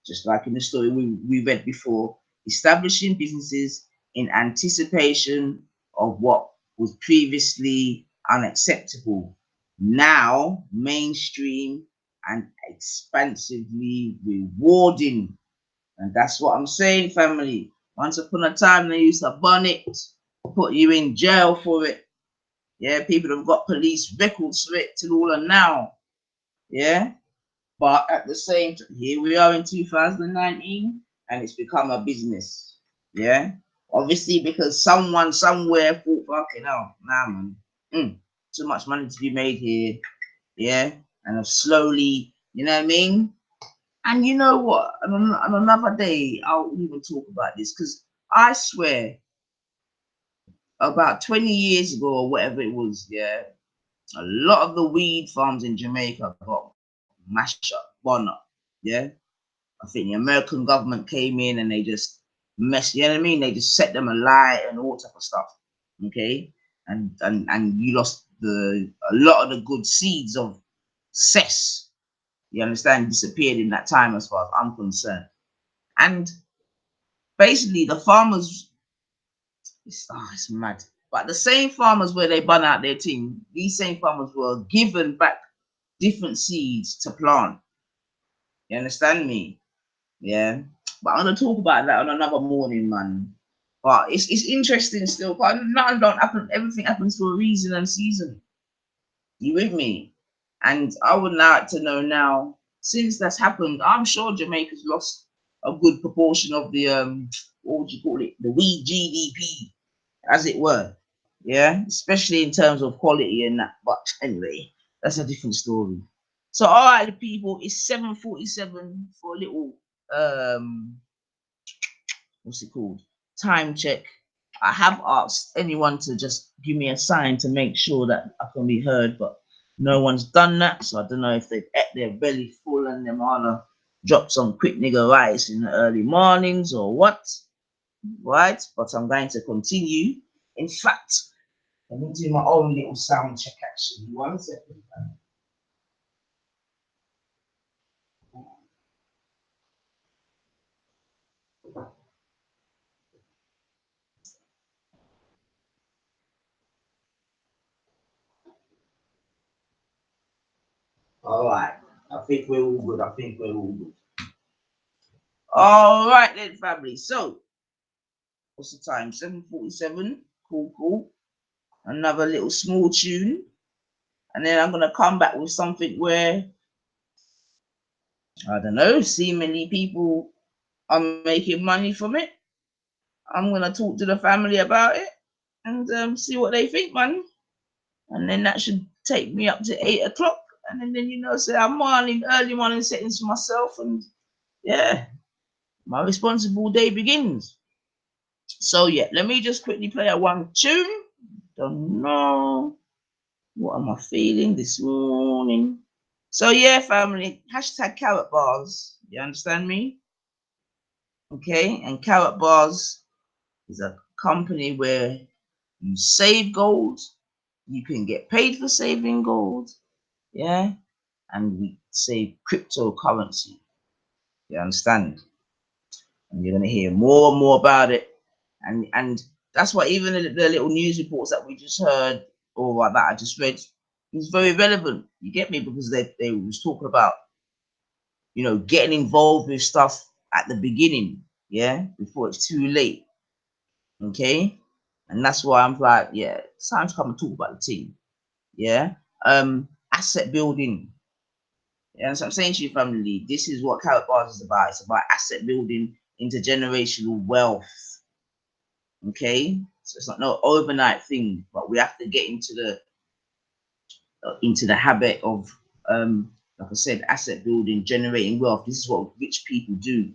just like in the story we read before, establishing businesses in anticipation of what was previously unacceptable, now mainstream and expansively rewarding. And that's what I'm saying, family. Once upon a time, they used to bun it, put you in jail for it. Yeah, people have got police records for it till all are now. Yeah, but at the same time, here we are in 2019, and it's become a business. Yeah, obviously because someone somewhere thought, fucking hell, nah, man, too much money to be made here. Yeah, and have slowly, you know what I mean? And you know what? On another day, I'll even talk about this because I swear, about 20 years ago or whatever it was, yeah, a lot of the weed farms in Jamaica got mashed up, burned up. Yeah, I think the American government came in and they just messed. You know what I mean? They just set them alight and all type of stuff. Okay, and you lost a lot of the good seeds of cess. You understand? Disappeared in that time, as far as I'm concerned. And basically, the farmers, it's mad. But the same farmers where they burn out their team, these same farmers were given back different seeds to plant. You understand me? Yeah. But I'm gonna talk about that on another morning, man. But it's interesting still. But nothing don't happen. Everything happens for a reason and season. You with me? And I would like to know now, since that's happened, I'm sure Jamaica's lost a good proportion of the what would you call it? The weed GDP, as it were. Yeah, especially in terms of quality and that. But anyway, that's a different story. So all right, people, it's 7:47 for a little what's it called? Time check. I have asked anyone to just give me a sign to make sure that I can be heard, but no one's done that. So I don't know if they've ate their belly full and they wanna drop some quick nigger rice in the early mornings or what. Right? But I'm going to continue. In fact, let me do my own little sound check actually. 1 second. All right. I think we're all good. I think we're all good. All right then, family. So, what's the time? 7:47. Cool, cool. Another little small tune. And then I'm going to come back with something where, I don't know, seemingly people are making money from it. I'm going to talk to the family about it and see what they think, man. And then that should take me up to 8 o'clock. And then, you know, say I'm early morning settings for myself. And yeah, my responsible day begins. So yeah, let me just quickly play a one tune. Don't know. What am I feeling this morning? So yeah, family, hashtag Karatbars. You understand me? Okay, and Karatbars is a company where you save gold, you can get paid for saving gold, yeah, and we save cryptocurrency. You understand? And you're gonna hear more and more about it. And that's why even the little news reports that we just heard or that I just read is very relevant. You get me? Because they was talking about, you know, getting involved with stuff at the beginning, yeah, before it's too late. Okay. And that's why I'm like, yeah, it's time to come and talk about the team. Yeah. Asset building. Yeah, so I'm saying to you, family, this is what Karatbars is about. It's about asset building, intergenerational wealth. Okay, so it's not no overnight thing, but we have to get into the habit of like I said, asset building, generating wealth. This is what rich people do.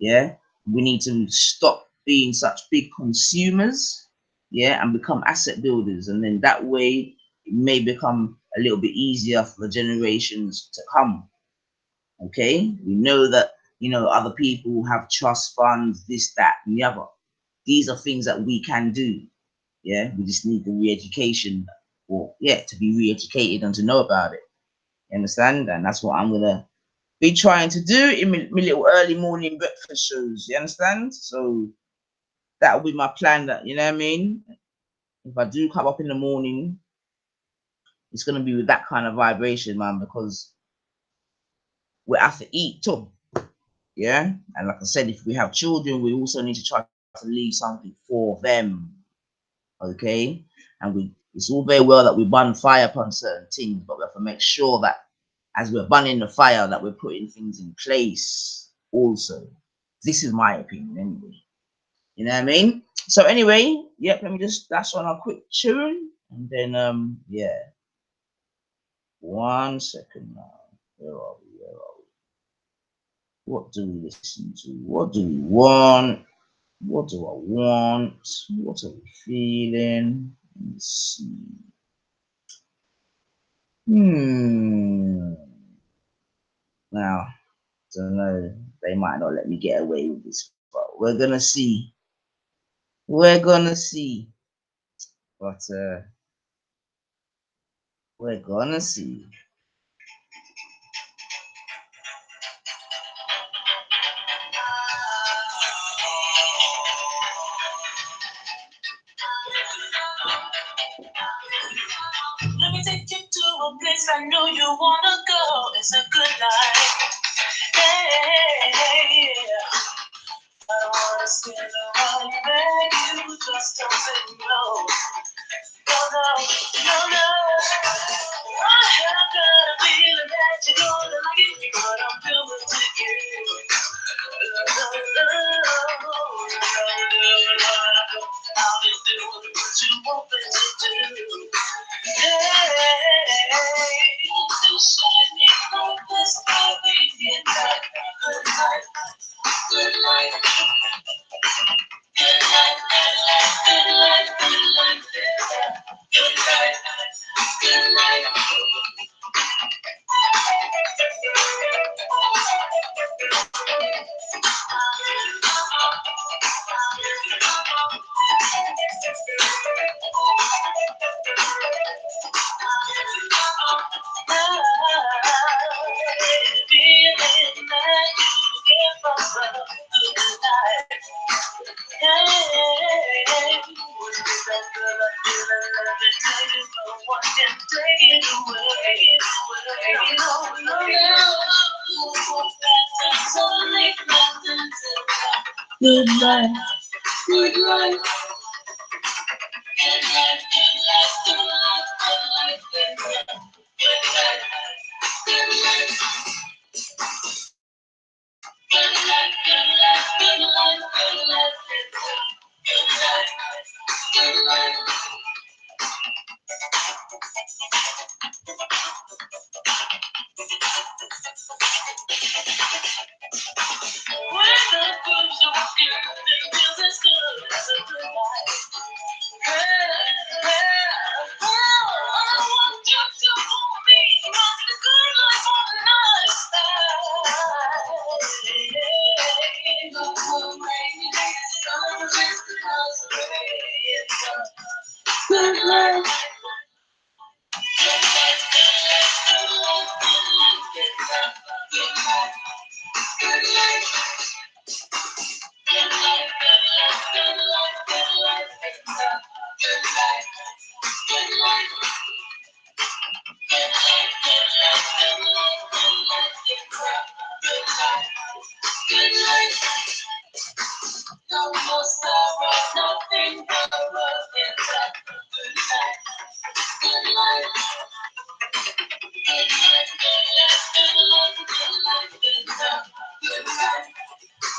Yeah, we need to stop being such big consumers, yeah, and become asset builders, and then that way it may become a little bit easier for the generations to come. Okay, we know that, you know, other people have trust funds, this, that, and the other. These are things that we can do. Yeah, we just need the re-education, or yeah, to be re-educated and to know about it. You understand? And that's what I'm gonna be trying to do in my little early morning breakfast shows. You understand? So that will be my plan. That, you know what I mean? If I do come up in the morning, it's gonna be with that kind of vibration, man, because we have to eat too. Yeah. And like I said, if we have children, we also need to try to leave something for them. Okay. And it's all very well that we burn fire upon certain things, but we have to make sure that as we're burning the fire, that we're putting things in place also. This is my opinion anyway. You know what I mean? So anyway, yep, let me just dash on a quick tune and then yeah. 1 second now. Where are we? Where are we? What do we listen to? What do we want? What do I want? What are we feeling? Let's see. Now, don't know. They might not let me get away with this, but we're gonna see. We're gonna see. But we're gonna see. Let me take you to a place I know you wanna go. It's a good life. Hey, yeah. I don't wanna stand around and beg you, just don't say no. No. I have got a feeling that you're gonna like it, but I'm feeling to you. I'll be doing what you want me to do. Hey, the shining purpose, baby, get back. Good life, good life. Good life, good life, good life, good life, good life, good life.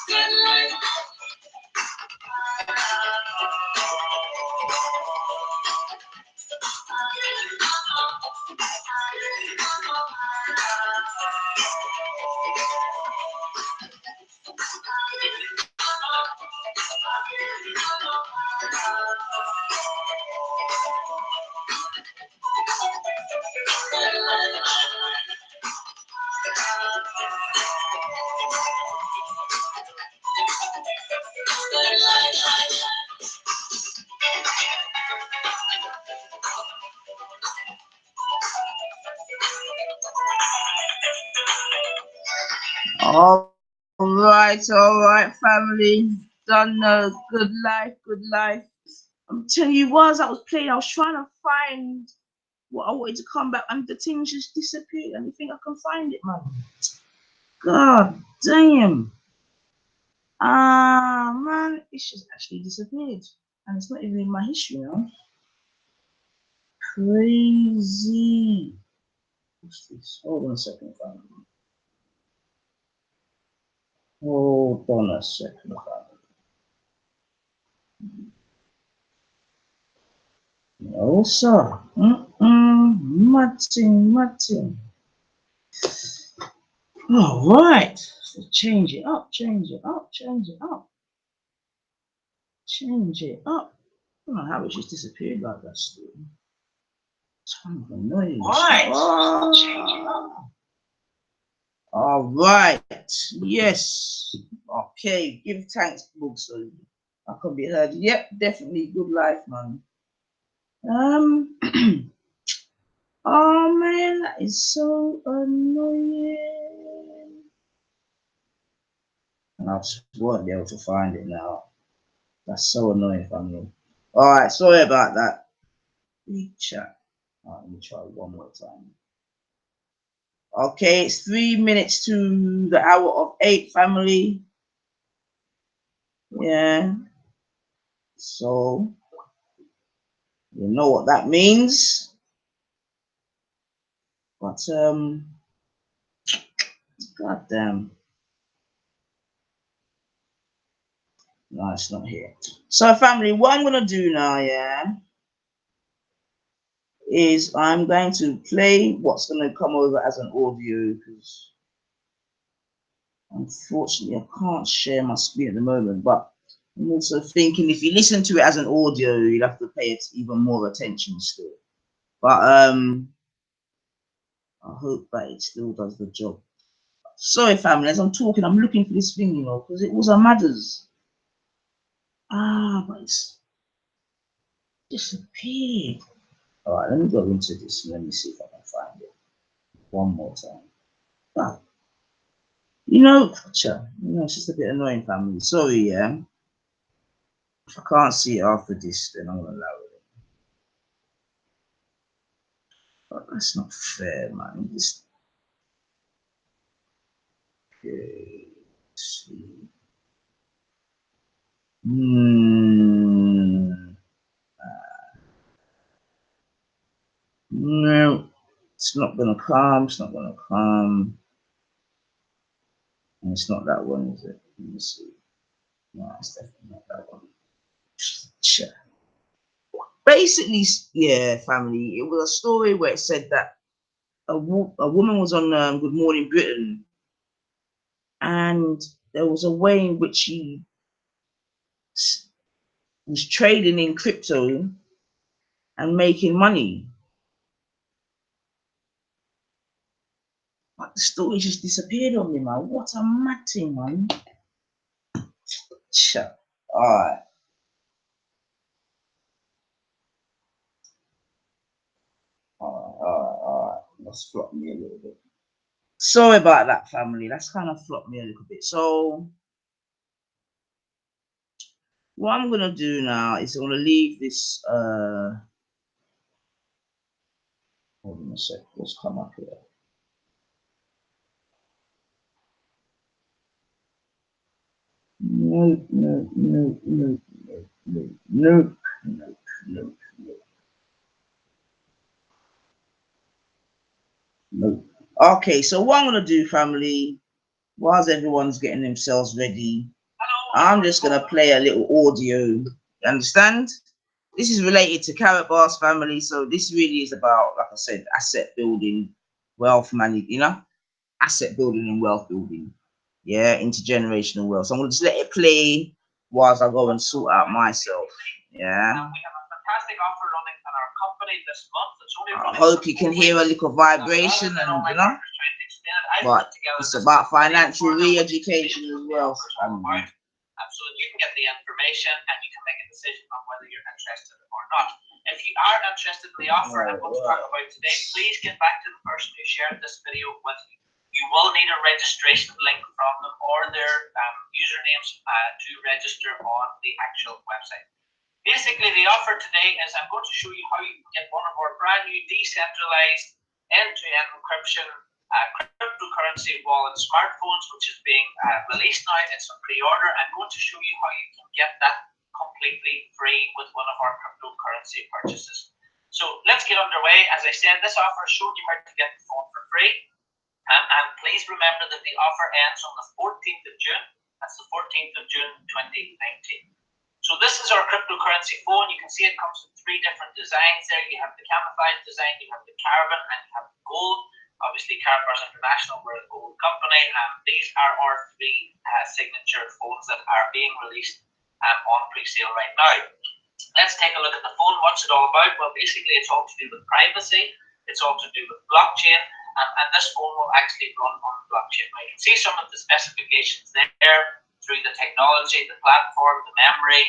Good life, good life. All right, family. Done good life, good life. I'm telling you, whilst I was playing, I was trying to find what I wanted to come back, and the thing just disappeared. And you think I can find it, man? God damn. Ah, man, it's just actually disappeared. And it's not even in my history now. Crazy. What's this? Hold on a second, family. Hold on a second, family. No, sir. Martin. All right. So change it up. Change it up. I don't know how it just disappeared like that. Still. It's kind of annoying. All right. Yes. Okay. Give thanks, book, so I can be heard. Yep, definitely good life, man. Oh man, that is so annoying. And I won't be able to find it now. That's so annoying, family. All right, sorry about that. Big chat. All right, let me try one more time. Okay, it's 3 minutes to the hour of 8, family. Yeah. So you know what that means. But goddamn. No, it's not here. So family, what I'm gonna do now, yeah, is I'm going to play what's gonna come over as an audio because unfortunately I can't share my screen at the moment, but I'm also thinking if you listen to it as an audio, you'd have to pay it even more attention still. But I hope that it still does the job. Sorry, family, as I'm talking, I'm looking for this thing, you know, because it was a matters. Ah, but it's disappeared. All right, let me go into this and let me see if I can find it one more time. Ah, you know, it's just a bit annoying, family. Sorry, yeah. If I can't see it after this, then I'm gonna allow it. But that's not fair, man. Just okay. See. No, it's not gonna come. It's not gonna come. And it's not that one, is it? Let me see. No, it's definitely not that one. Basically, yeah, family. It was a story where it said that a woman was on Good Morning Britain, and there was a way in which she was trading in crypto and making money. But the story just disappeared on me, man. What a mad thing, man. Alright. Alright. Let's flop me a little bit. Sorry about that, family. That's kind of flopped me a little bit. So what I'm gonna do now is I'm gonna leave this hold on a sec, let's come up here. No. Okay, so what I'm gonna do, family, whilst everyone's getting themselves ready, I'm just gonna play a little audio. You understand? This is related to Karatbars, family, so this really is about, like I said, asset building, wealth management, you know, asset building and wealth building. Yeah, intergenerational wealth. So I'm gonna just let it play whilst I go and sort out myself. Yeah. We have a fantastic offer running at our company this month. I hope you can hear a little vibration and you know. But it's about financial re-education as well. So you can get the information and you can make a decision on whether you're interested or not. If you are interested in the offer and what to talk about today, please get back to the person who shared this video with you. You will need a registration link from them or their usernames to register on the actual website. Basically, the offer today is I'm going to show you how you can get one of our brand new decentralized end-to-end encryption cryptocurrency wallet smartphones, which is being released now. It's on pre-order. I'm going to show you how you can get that completely free with one of our cryptocurrency purchases. So let's get underway. As I said, this offer showed you how to get the phone for free. And please remember that the offer ends on the 14th of June. That's the 14th of June 2019. So this is our cryptocurrency phone. You can see it comes in three different designs there. You have the camouflage design, you have the carbon, and you have the gold. Obviously, Karatbars International, we're a gold company, and these are our three signature phones that are being released on pre-sale right now. Let's take a look at the phone. What's it all about? Well, basically, it's all to do with privacy. It's all to do with blockchain, and this phone will actually run on blockchain. Now, you can see some of the specifications there through the technology, the platform, the memory,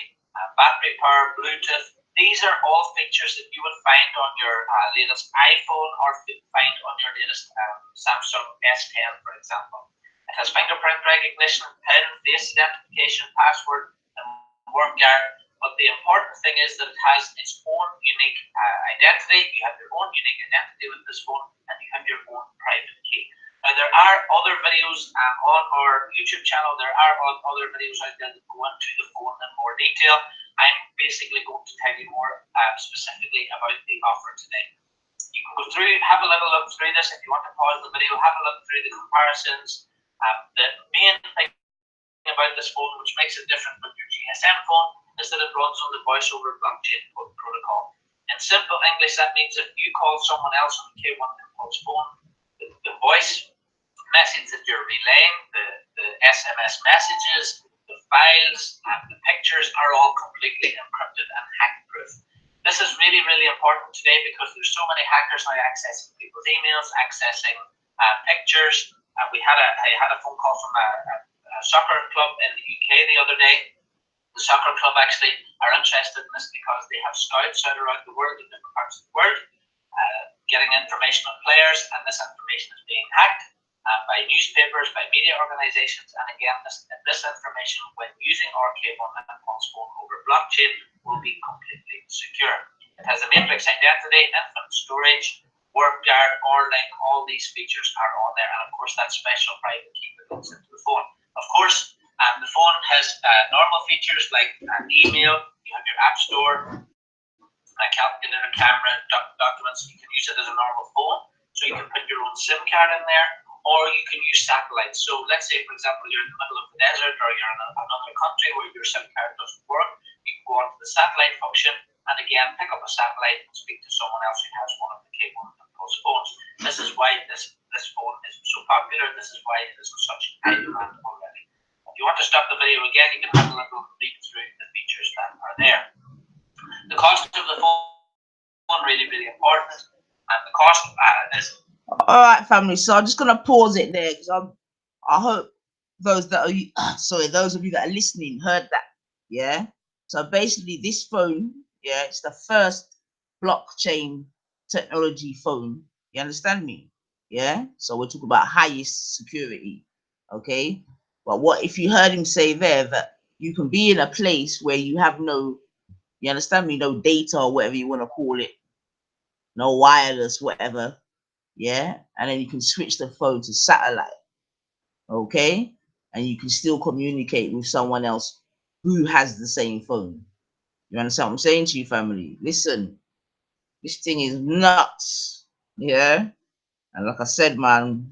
battery power, Bluetooth. These are all features that you would find on your latest iPhone or find on your latest Samsung S10, for example. It has fingerprint recognition, PIN, face identification, password, and word guard. But the important thing is that it has its own unique identity. You have your own unique identity with this phone, and you have your own private key. Now, there are other videos on our YouTube channel. There are other videos out there that go into the phone in more detail. I'm basically going to tell you more specifically about the offer today. You can go through, have a little look through this. If you want to pause the video, have a look through the comparisons. The main thing about this phone, which makes it different from your GSM phone, is that it runs on the voice over blockchain protocol. In simple English, that means if you call someone else on the K1 Impulse phone, the voice message that you're relaying, the SMS messages, the files, and the pictures are all completely encrypted and hack-proof. This is really, really important today because there's so many hackers now accessing people's emails, accessing pictures. I had a phone call from a soccer club in the UK the other day. The soccer club actually are interested in this because they have scouts out around the world, in different parts of the world, getting information on players, and this information is being hacked by newspapers, by media organizations, and again, this information, when using our K1 Impulse phone over blockchain, will be completely secure. It has a matrix identity, infinite storage, word guard, OR-link. All these features are on there, and of course, that special private key that goes into the phone. Of course, the phone has normal features like email. You have your app store, a calculator, camera, documents. You can use it as a normal phone, so you can put your own SIM card in there, or you can use satellite. So let's say, for example, you're in the middle of the desert, or you're in another country where your SIM card doesn't work. You can go onto the satellite function, and again, pick up a satellite and speak to someone else who has one of the K1 Impulse phones. This is why this phone is so popular. This is why it is in such high demand already. If you want to stop the video again, you can have a little read through the features that are there. The cost of the phone really, really important, and the cost is. All right, family. So I'm just gonna pause it there because I hope those that are those of you that are listening heard that. Yeah. So basically, this phone, yeah, it's the first blockchain technology phone. You understand me? Yeah. So we're talking about highest security. Okay. But what if you heard him say there that you can be in a place where you have no, you understand me, no data or whatever you want to call it, no wireless, whatever. Yeah, and then you can switch the phone to satellite, okay, and you can still communicate with someone else who has the same phone. You understand what I'm saying to you, family? Listen, this thing is nuts. Yeah, and like I said, man,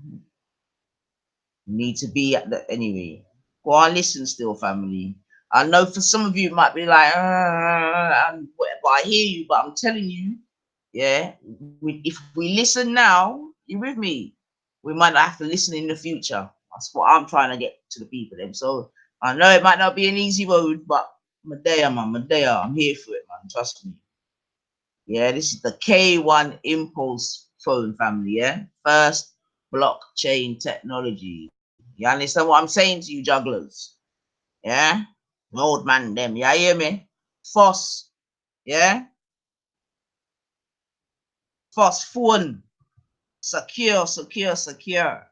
you need to be at the anyway. Go on, listen still, family. I know for some of you it might be like but I hear you, but I'm telling you, yeah, if we listen now, you with me, we might not have to listen in the future. That's what I'm trying to get to the people then. So I know it might not be an easy road, but Medea, man, Medea, I'm here for it, man. Trust me. Yeah, this is the K1 Impulse phone, family. Yeah, first blockchain technology. You understand what I'm saying to you, jugglers? Yeah, old man, them. You hear me? Foss. Yeah, Foss phone. Secure, secure, secure.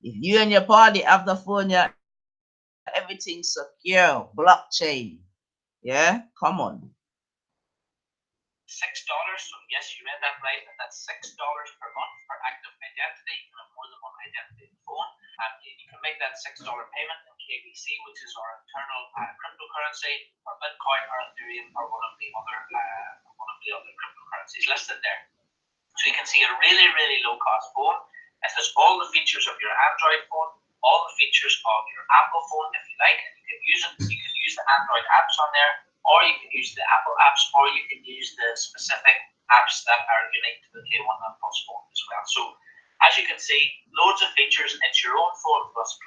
If you and your party have the phone, yeah, everything's secure, blockchain. Yeah, come on. $6. So yes, you read that right. And that's $6 per month for active identity. You can have more than one identity phone. And you can make that $6 payment in KBC, which is our internal cryptocurrency, or Bitcoin, or Ethereum, or one of the other cryptocurrencies listed there. So you can see a really, really low cost phone. It has all the features of your Android phone, all the features of your Apple phone if you like, and you can use it. You can use the Android apps on there, or you can use the Apple apps, or you can use the specific apps that are unique to the K1 Plus phone as well. So as you can see, loads of features. It's your own phone plus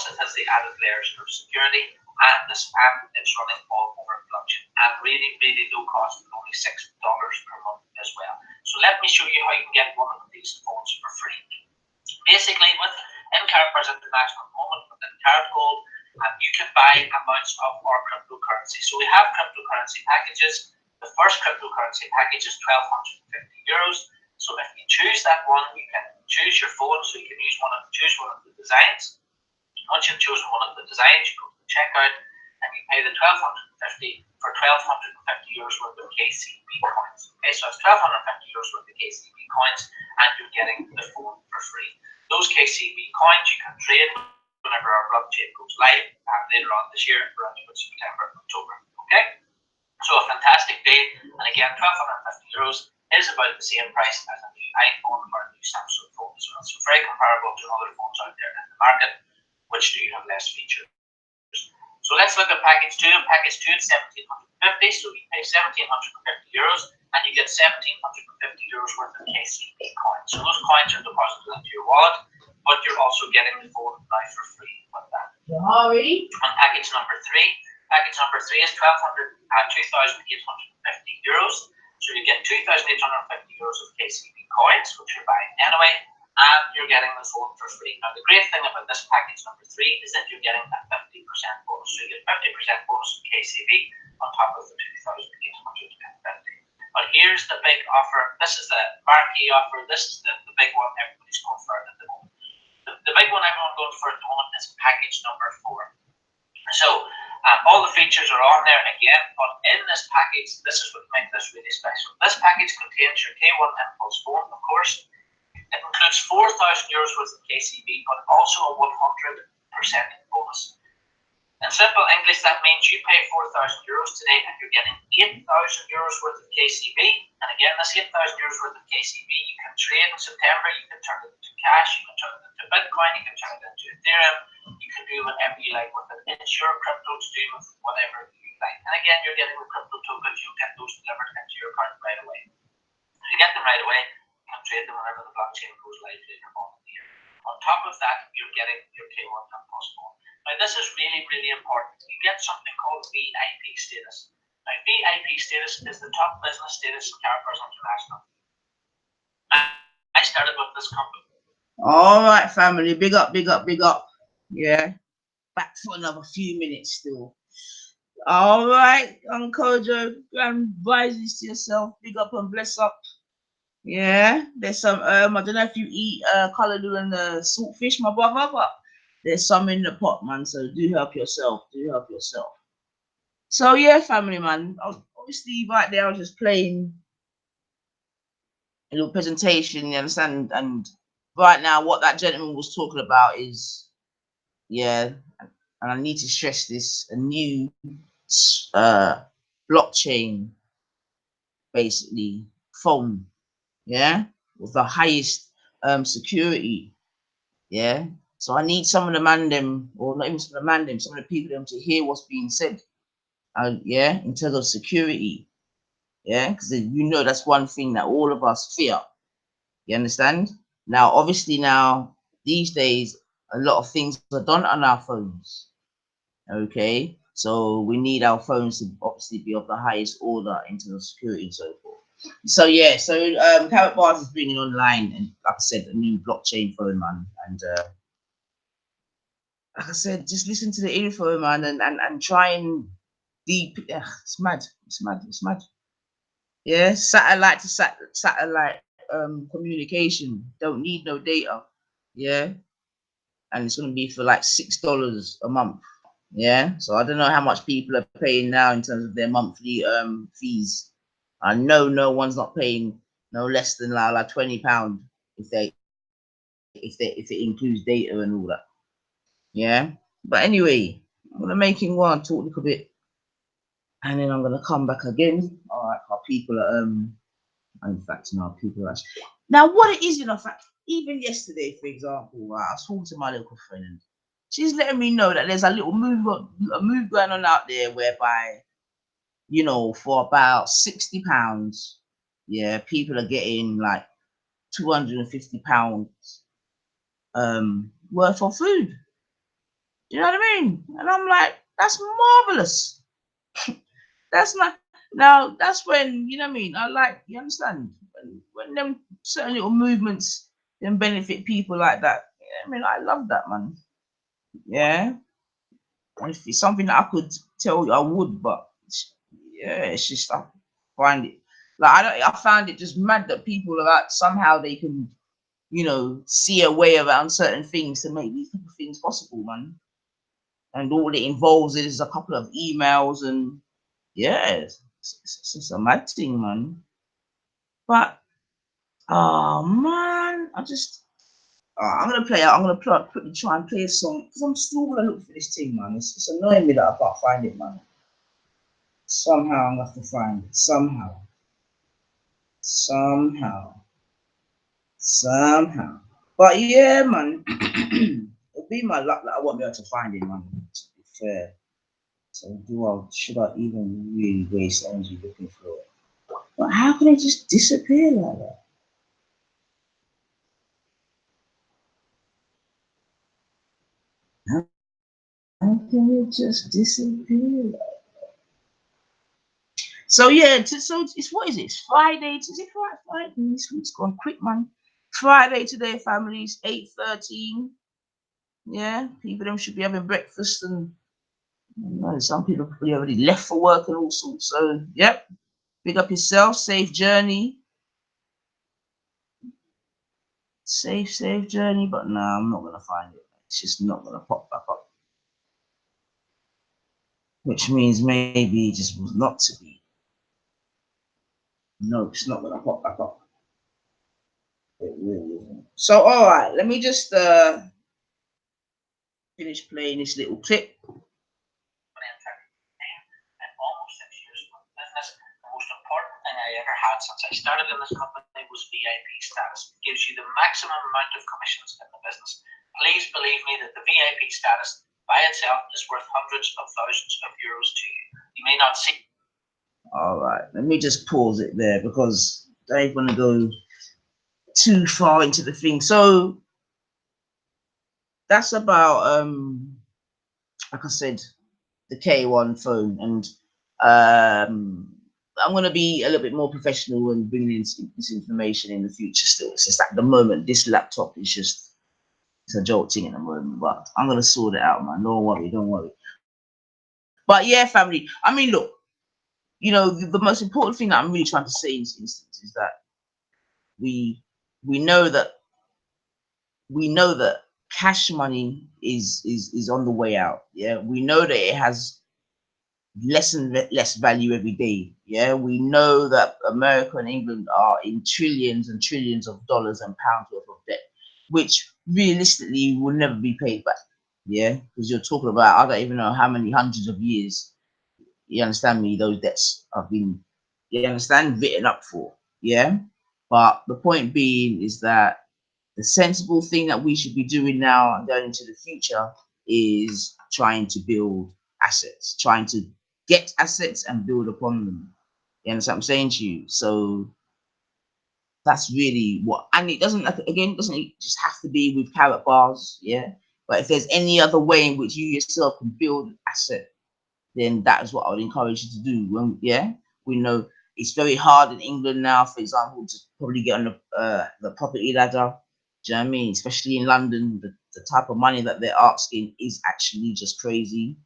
it has the added layers of security, and it's running all over blockchain and really, really low cost, only $6 per month as well. So let me show you how you can get one of these phones for free. Basically, in Karatbars International at the moment, within Karat Gold, you can buy amounts of our cryptocurrency. So we have cryptocurrency packages. The first cryptocurrency package is €1,250. So if you choose that one, you can choose your phone, so you can choose one of the designs. Once you've chosen one of the designs, you go to the checkout and you pay the €1,250 for €1,250 worth of KCB coins. Okay, so it's €1,250 worth of KCB coins, and you're getting the phone for free. Those KCB coins you can trade whenever our blockchain goes live later on this year, around September, October. Okay, so a fantastic deal, and again, €1,250 is about the same price as a new iPhone or a new Samsung phone as well. So very comparable to other phones out there in the market, which do have less features. So let's look at package 2. And package 2 is €1,750. So you pay €1,750 and you get €1,750 worth of KCB coins. So those coins are deposited into your wallet, but you're also getting the phone now for free with that. Already? On package number 3 is €2,850. So you get €2,850 of KCB coins, which you're buying anyway, and you're getting the phone for free. Now, the great thing about this package number 3 is that you're getting a 50% bonus. So you get 50% bonus in KCB on top of the €2,850. But here's the big offer. This is the marquee offer. This is the big one everybody's going for at the moment. The big one everyone's going for at the moment is package number 4. So all the features are on there again, but in this package, this is what makes this really special. This package contains your K1 Impulse phone, of course. It includes €4,000 worth of KCB, but also a 100% bonus. In simple English, that means you pay €4,000 today and you're getting €8,000 worth of KCB. And again, this €8,000 worth of KCB you can trade in September. You can turn it into cash, you can turn it into Bitcoin, you can turn it into Ethereum. You can do whatever you like with it. It's your crypto to do with whatever you like. And again, you're getting the crypto tokens. You'll get those delivered into your account right away. If you get them right away, you can trade them whenever the blockchain goes live later on in the year. On top of that, you're getting your K1 Impulse phone. Now, this is really, really important. You get something called VIP status. Now, VIP status is the top business status in Karatbars International. I started with this company. All right, family. Big up, big up, big up. Yeah. Back for another few minutes still. All right, Uncle Joe, grand rises to yourself. Big up and bless up. Yeah, there's some. I don't know if you eat Culaloo and the saltfish, my brother, but there's some in the pot, man. So do help yourself. Do help yourself. So yeah, family, man. Obviously, right there, I was just playing a little presentation. You understand? And right now, what that gentleman was talking about is, yeah, and I need to stress this: a new blockchain, basically phone, yeah, with the highest security, yeah. So I need some of the man them, or not even some of the man them, some of the people them to hear what's being said, yeah, in terms of security, yeah, because you know that's one thing that all of us fear. You understand? Now, obviously, now these days, a lot of things are done on our phones. Okay, so we need our phones to obviously be of the highest order in terms of security and so forth. So yeah, so Karatbars is bringing online, and like I said, a new blockchain phone, man. And like I said, just listen to the info, man, and try and deep. It's mad. It's mad. It's mad. Yeah, satellite to satellite communication. Don't need no data. Yeah. and it's going to be for like $6 a month. Yeah, so I don't know how much people are paying now in terms of their monthly fees. I know no one's not paying no less than like £20 if it includes data and all that. Yeah, but anyway, I'm gonna make it one, talk a little bit, and then I'm gonna come back again. All right, our people are in fact, no, people are actually now what it is, fact, even yesterday, for example, I was talking to my local friend, and she's letting me know that there's a move going on out there whereby, for about £60, yeah, people are getting like £250 worth of food. You know what I mean? And I'm like, that's marvelous. That's not now. That's when you know what I mean. I like you understand when them certain little movements then benefit people like that. Yeah, I mean, I love that, man. Yeah, and if it's something that I could tell you, I would. But yeah, it's just I find it like I found it just mad that people are like somehow they can see a way around certain things to make these type of things possible, man. And all it involves is a couple of emails and yeah, it's a mad thing, man. But oh man, I'm gonna play out. I'm gonna quickly try and play a song because I'm still gonna look for this thing, man. It's annoying me that I can't find it, man. Somehow I'm gonna have to find it. Somehow. But yeah, man, it'll be my luck that I won't be able to find it, man. To be fair. So should I even really waste energy looking for it? But how can it just disappear like that? How can it just disappear? So yeah, so it's what is it? It's Friday. Is it Friday? This week's gone quick, man. Friday today, families, 8:13. Yeah, people them should be having breakfast and some people probably already left for work and all sorts. So yep, big up yourself, safe journey. Safe journey, but no, I'm not gonna find it. It's just not gonna pop back up. Which means maybe it just was not to be. No, it's not gonna pop back up. It really isn't. So all right, let me just finish playing this little clip. Almost 6 years of business, the most important thing I ever had since I started in this company was VIP status. It gives you the maximum amount of commissions in the business. Please believe me that the VIP status by itself is worth hundreds of thousands of euros to you. You may not see. All right, let me just pause it there because I don't want to go too far into the thing. So that's about like I said, the K1 phone, and I'm going to be a little bit more professional and bringing in this information in the future. Still, it's just at the moment this laptop is just it's a jolting at the moment, but I'm going to sort it out, man. Don't worry. But yeah, family. I mean, look, the most important thing that I'm really trying to say in this instance is that we know that cash money is on the way out. Yeah, we know that it has less and less value every day. Yeah, we know that America and England are in trillions and trillions of dollars and pounds worth of debt, which realistically will never be paid back. Yeah, because you're talking about I don't even know how many hundreds of years. You understand me? Those debts have been, you understand, written up for. Yeah, but the point being is that the sensible thing that we should be doing now and going into the future is trying to build assets, trying to get assets and build upon them. You understand what I'm saying to you? So that's really what, and it doesn't just have to be with Karatbars, yeah. But if there's any other way in which you yourself can build an asset, then that is what I would encourage you to do. We know it's very hard in England now, for example, to probably get on the property ladder. Do you know what I mean? Especially in London, the type of money that they're asking is actually just crazy.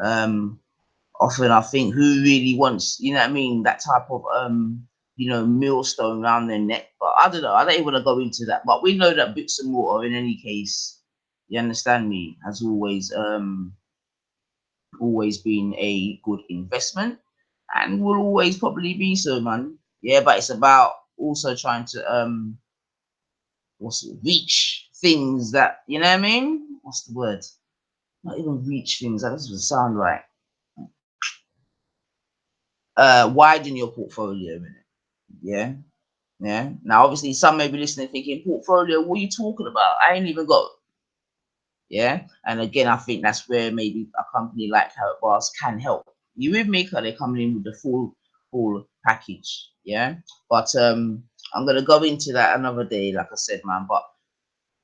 Often I think who really wants, you know what I mean, that type of millstone around their neck. But I don't know. I don't even want to go into that. But we know that bricks and mortar, in any case, You understand me? Has always been a good investment and will always probably be so, man. Yeah, but it's about also trying to reach things that, you know what I mean? What's the word? Not even reach things, that doesn't sound right. Widen your portfolio, innit? Yeah. Yeah. Now obviously some may be listening thinking, portfolio, what are you talking about? I ain't even got. Yeah. And again, I think that's where maybe a company like Karatbars can help. You with me? Because they're coming in with the full package. Yeah. But I'm gonna go into that another day, like I said, man. But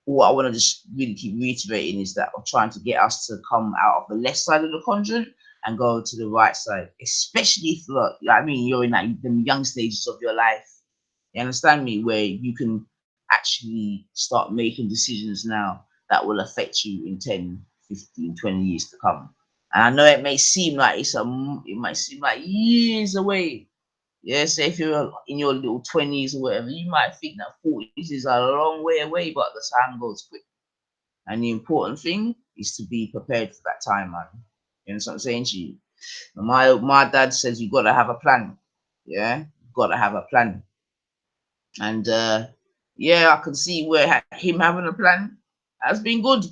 what I want to just really keep reiterating is that I'm trying to get us to come out of the left side of the quadrant and go to the right side, especially if you're in that the young stages of your life. You understand me? Where you can actually start making decisions now that will affect you in 10, 15, 20 years to come. And I know it may seem like it might seem like years away. Yeah, so if you're in your little 20s or whatever, you might think that 40s is a long way away, but the time goes quick. And the important thing is to be prepared for that time, man. You know what I'm saying to you? My dad says you gotta have a plan. Yeah, you gotta have a plan. And yeah, I can see where him having a plan has been good.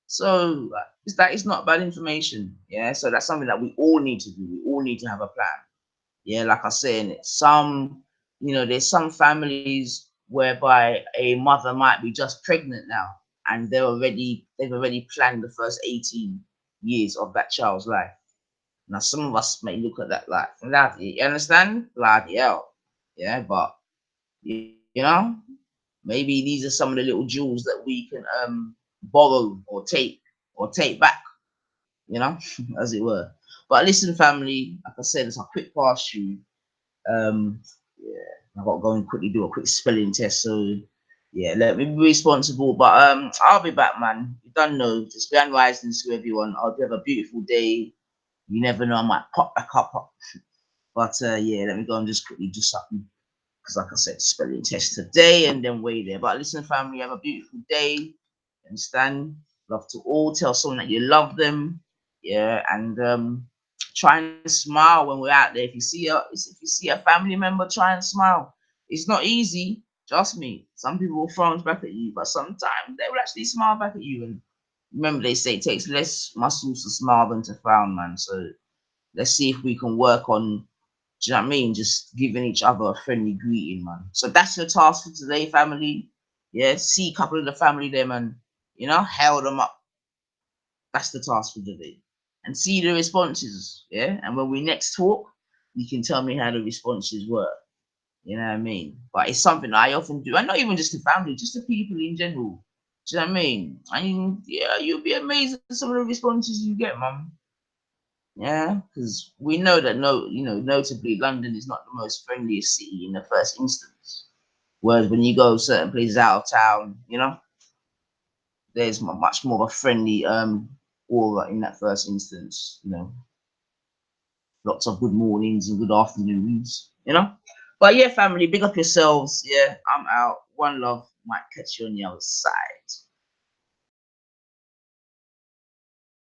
So it's not bad information. Yeah, so that's something that we all need to do. We all need to have a plan. Yeah, like I said, there's some families whereby a mother might be just pregnant now, and they've already planned the first 18 years of that child's life. Now, some of us may look at that like, you understand? Bloody hell. Yeah, but you know, maybe these are some of the little jewels that we can borrow or take back, you know, as it were. But listen, family, like I said, it's a quick pass through. Yeah, I've got to go and quickly do a quick spelling test. So yeah, let me be responsible. But I'll be back, man. You don't know. Just grand rising to everyone. I hope you have a beautiful day. You never know, I might pop back up. But yeah, let me go and just quickly do something. Because like I said, spelling test today and then way there. But listen, family, have a beautiful day. Understand? Love to all. Tell someone that you love them. Yeah, and try and smile when we're out there. If you see a family member, try and smile. It's not easy. Trust me. Some people will frown back at you, but sometimes they will actually smile back at you. And remember, they say it takes less muscles to smile than to frown, man. So let's see if we can work on, do you know what I mean? Just giving each other a friendly greeting, man. So that's your task for today, family. Yeah, see a couple of the family there, man. Held them up. That's the task for today. And see the responses, yeah? And when we next talk, you can tell me how the responses were. You know what I mean? But it's something I often do. And not even just the family, just the people in general. Do you know what I mean? Yeah, you'll be amazed at some of the responses you get, man. Yeah, because we know that notably London is not the most friendliest city in the first instance. Whereas when you go certain places out of town, there's much more of a friendly aura in that first instance. Lots of good mornings and good afternoons. But yeah, family, big up yourselves. Yeah, I'm out. One love. Might catch you on the other side.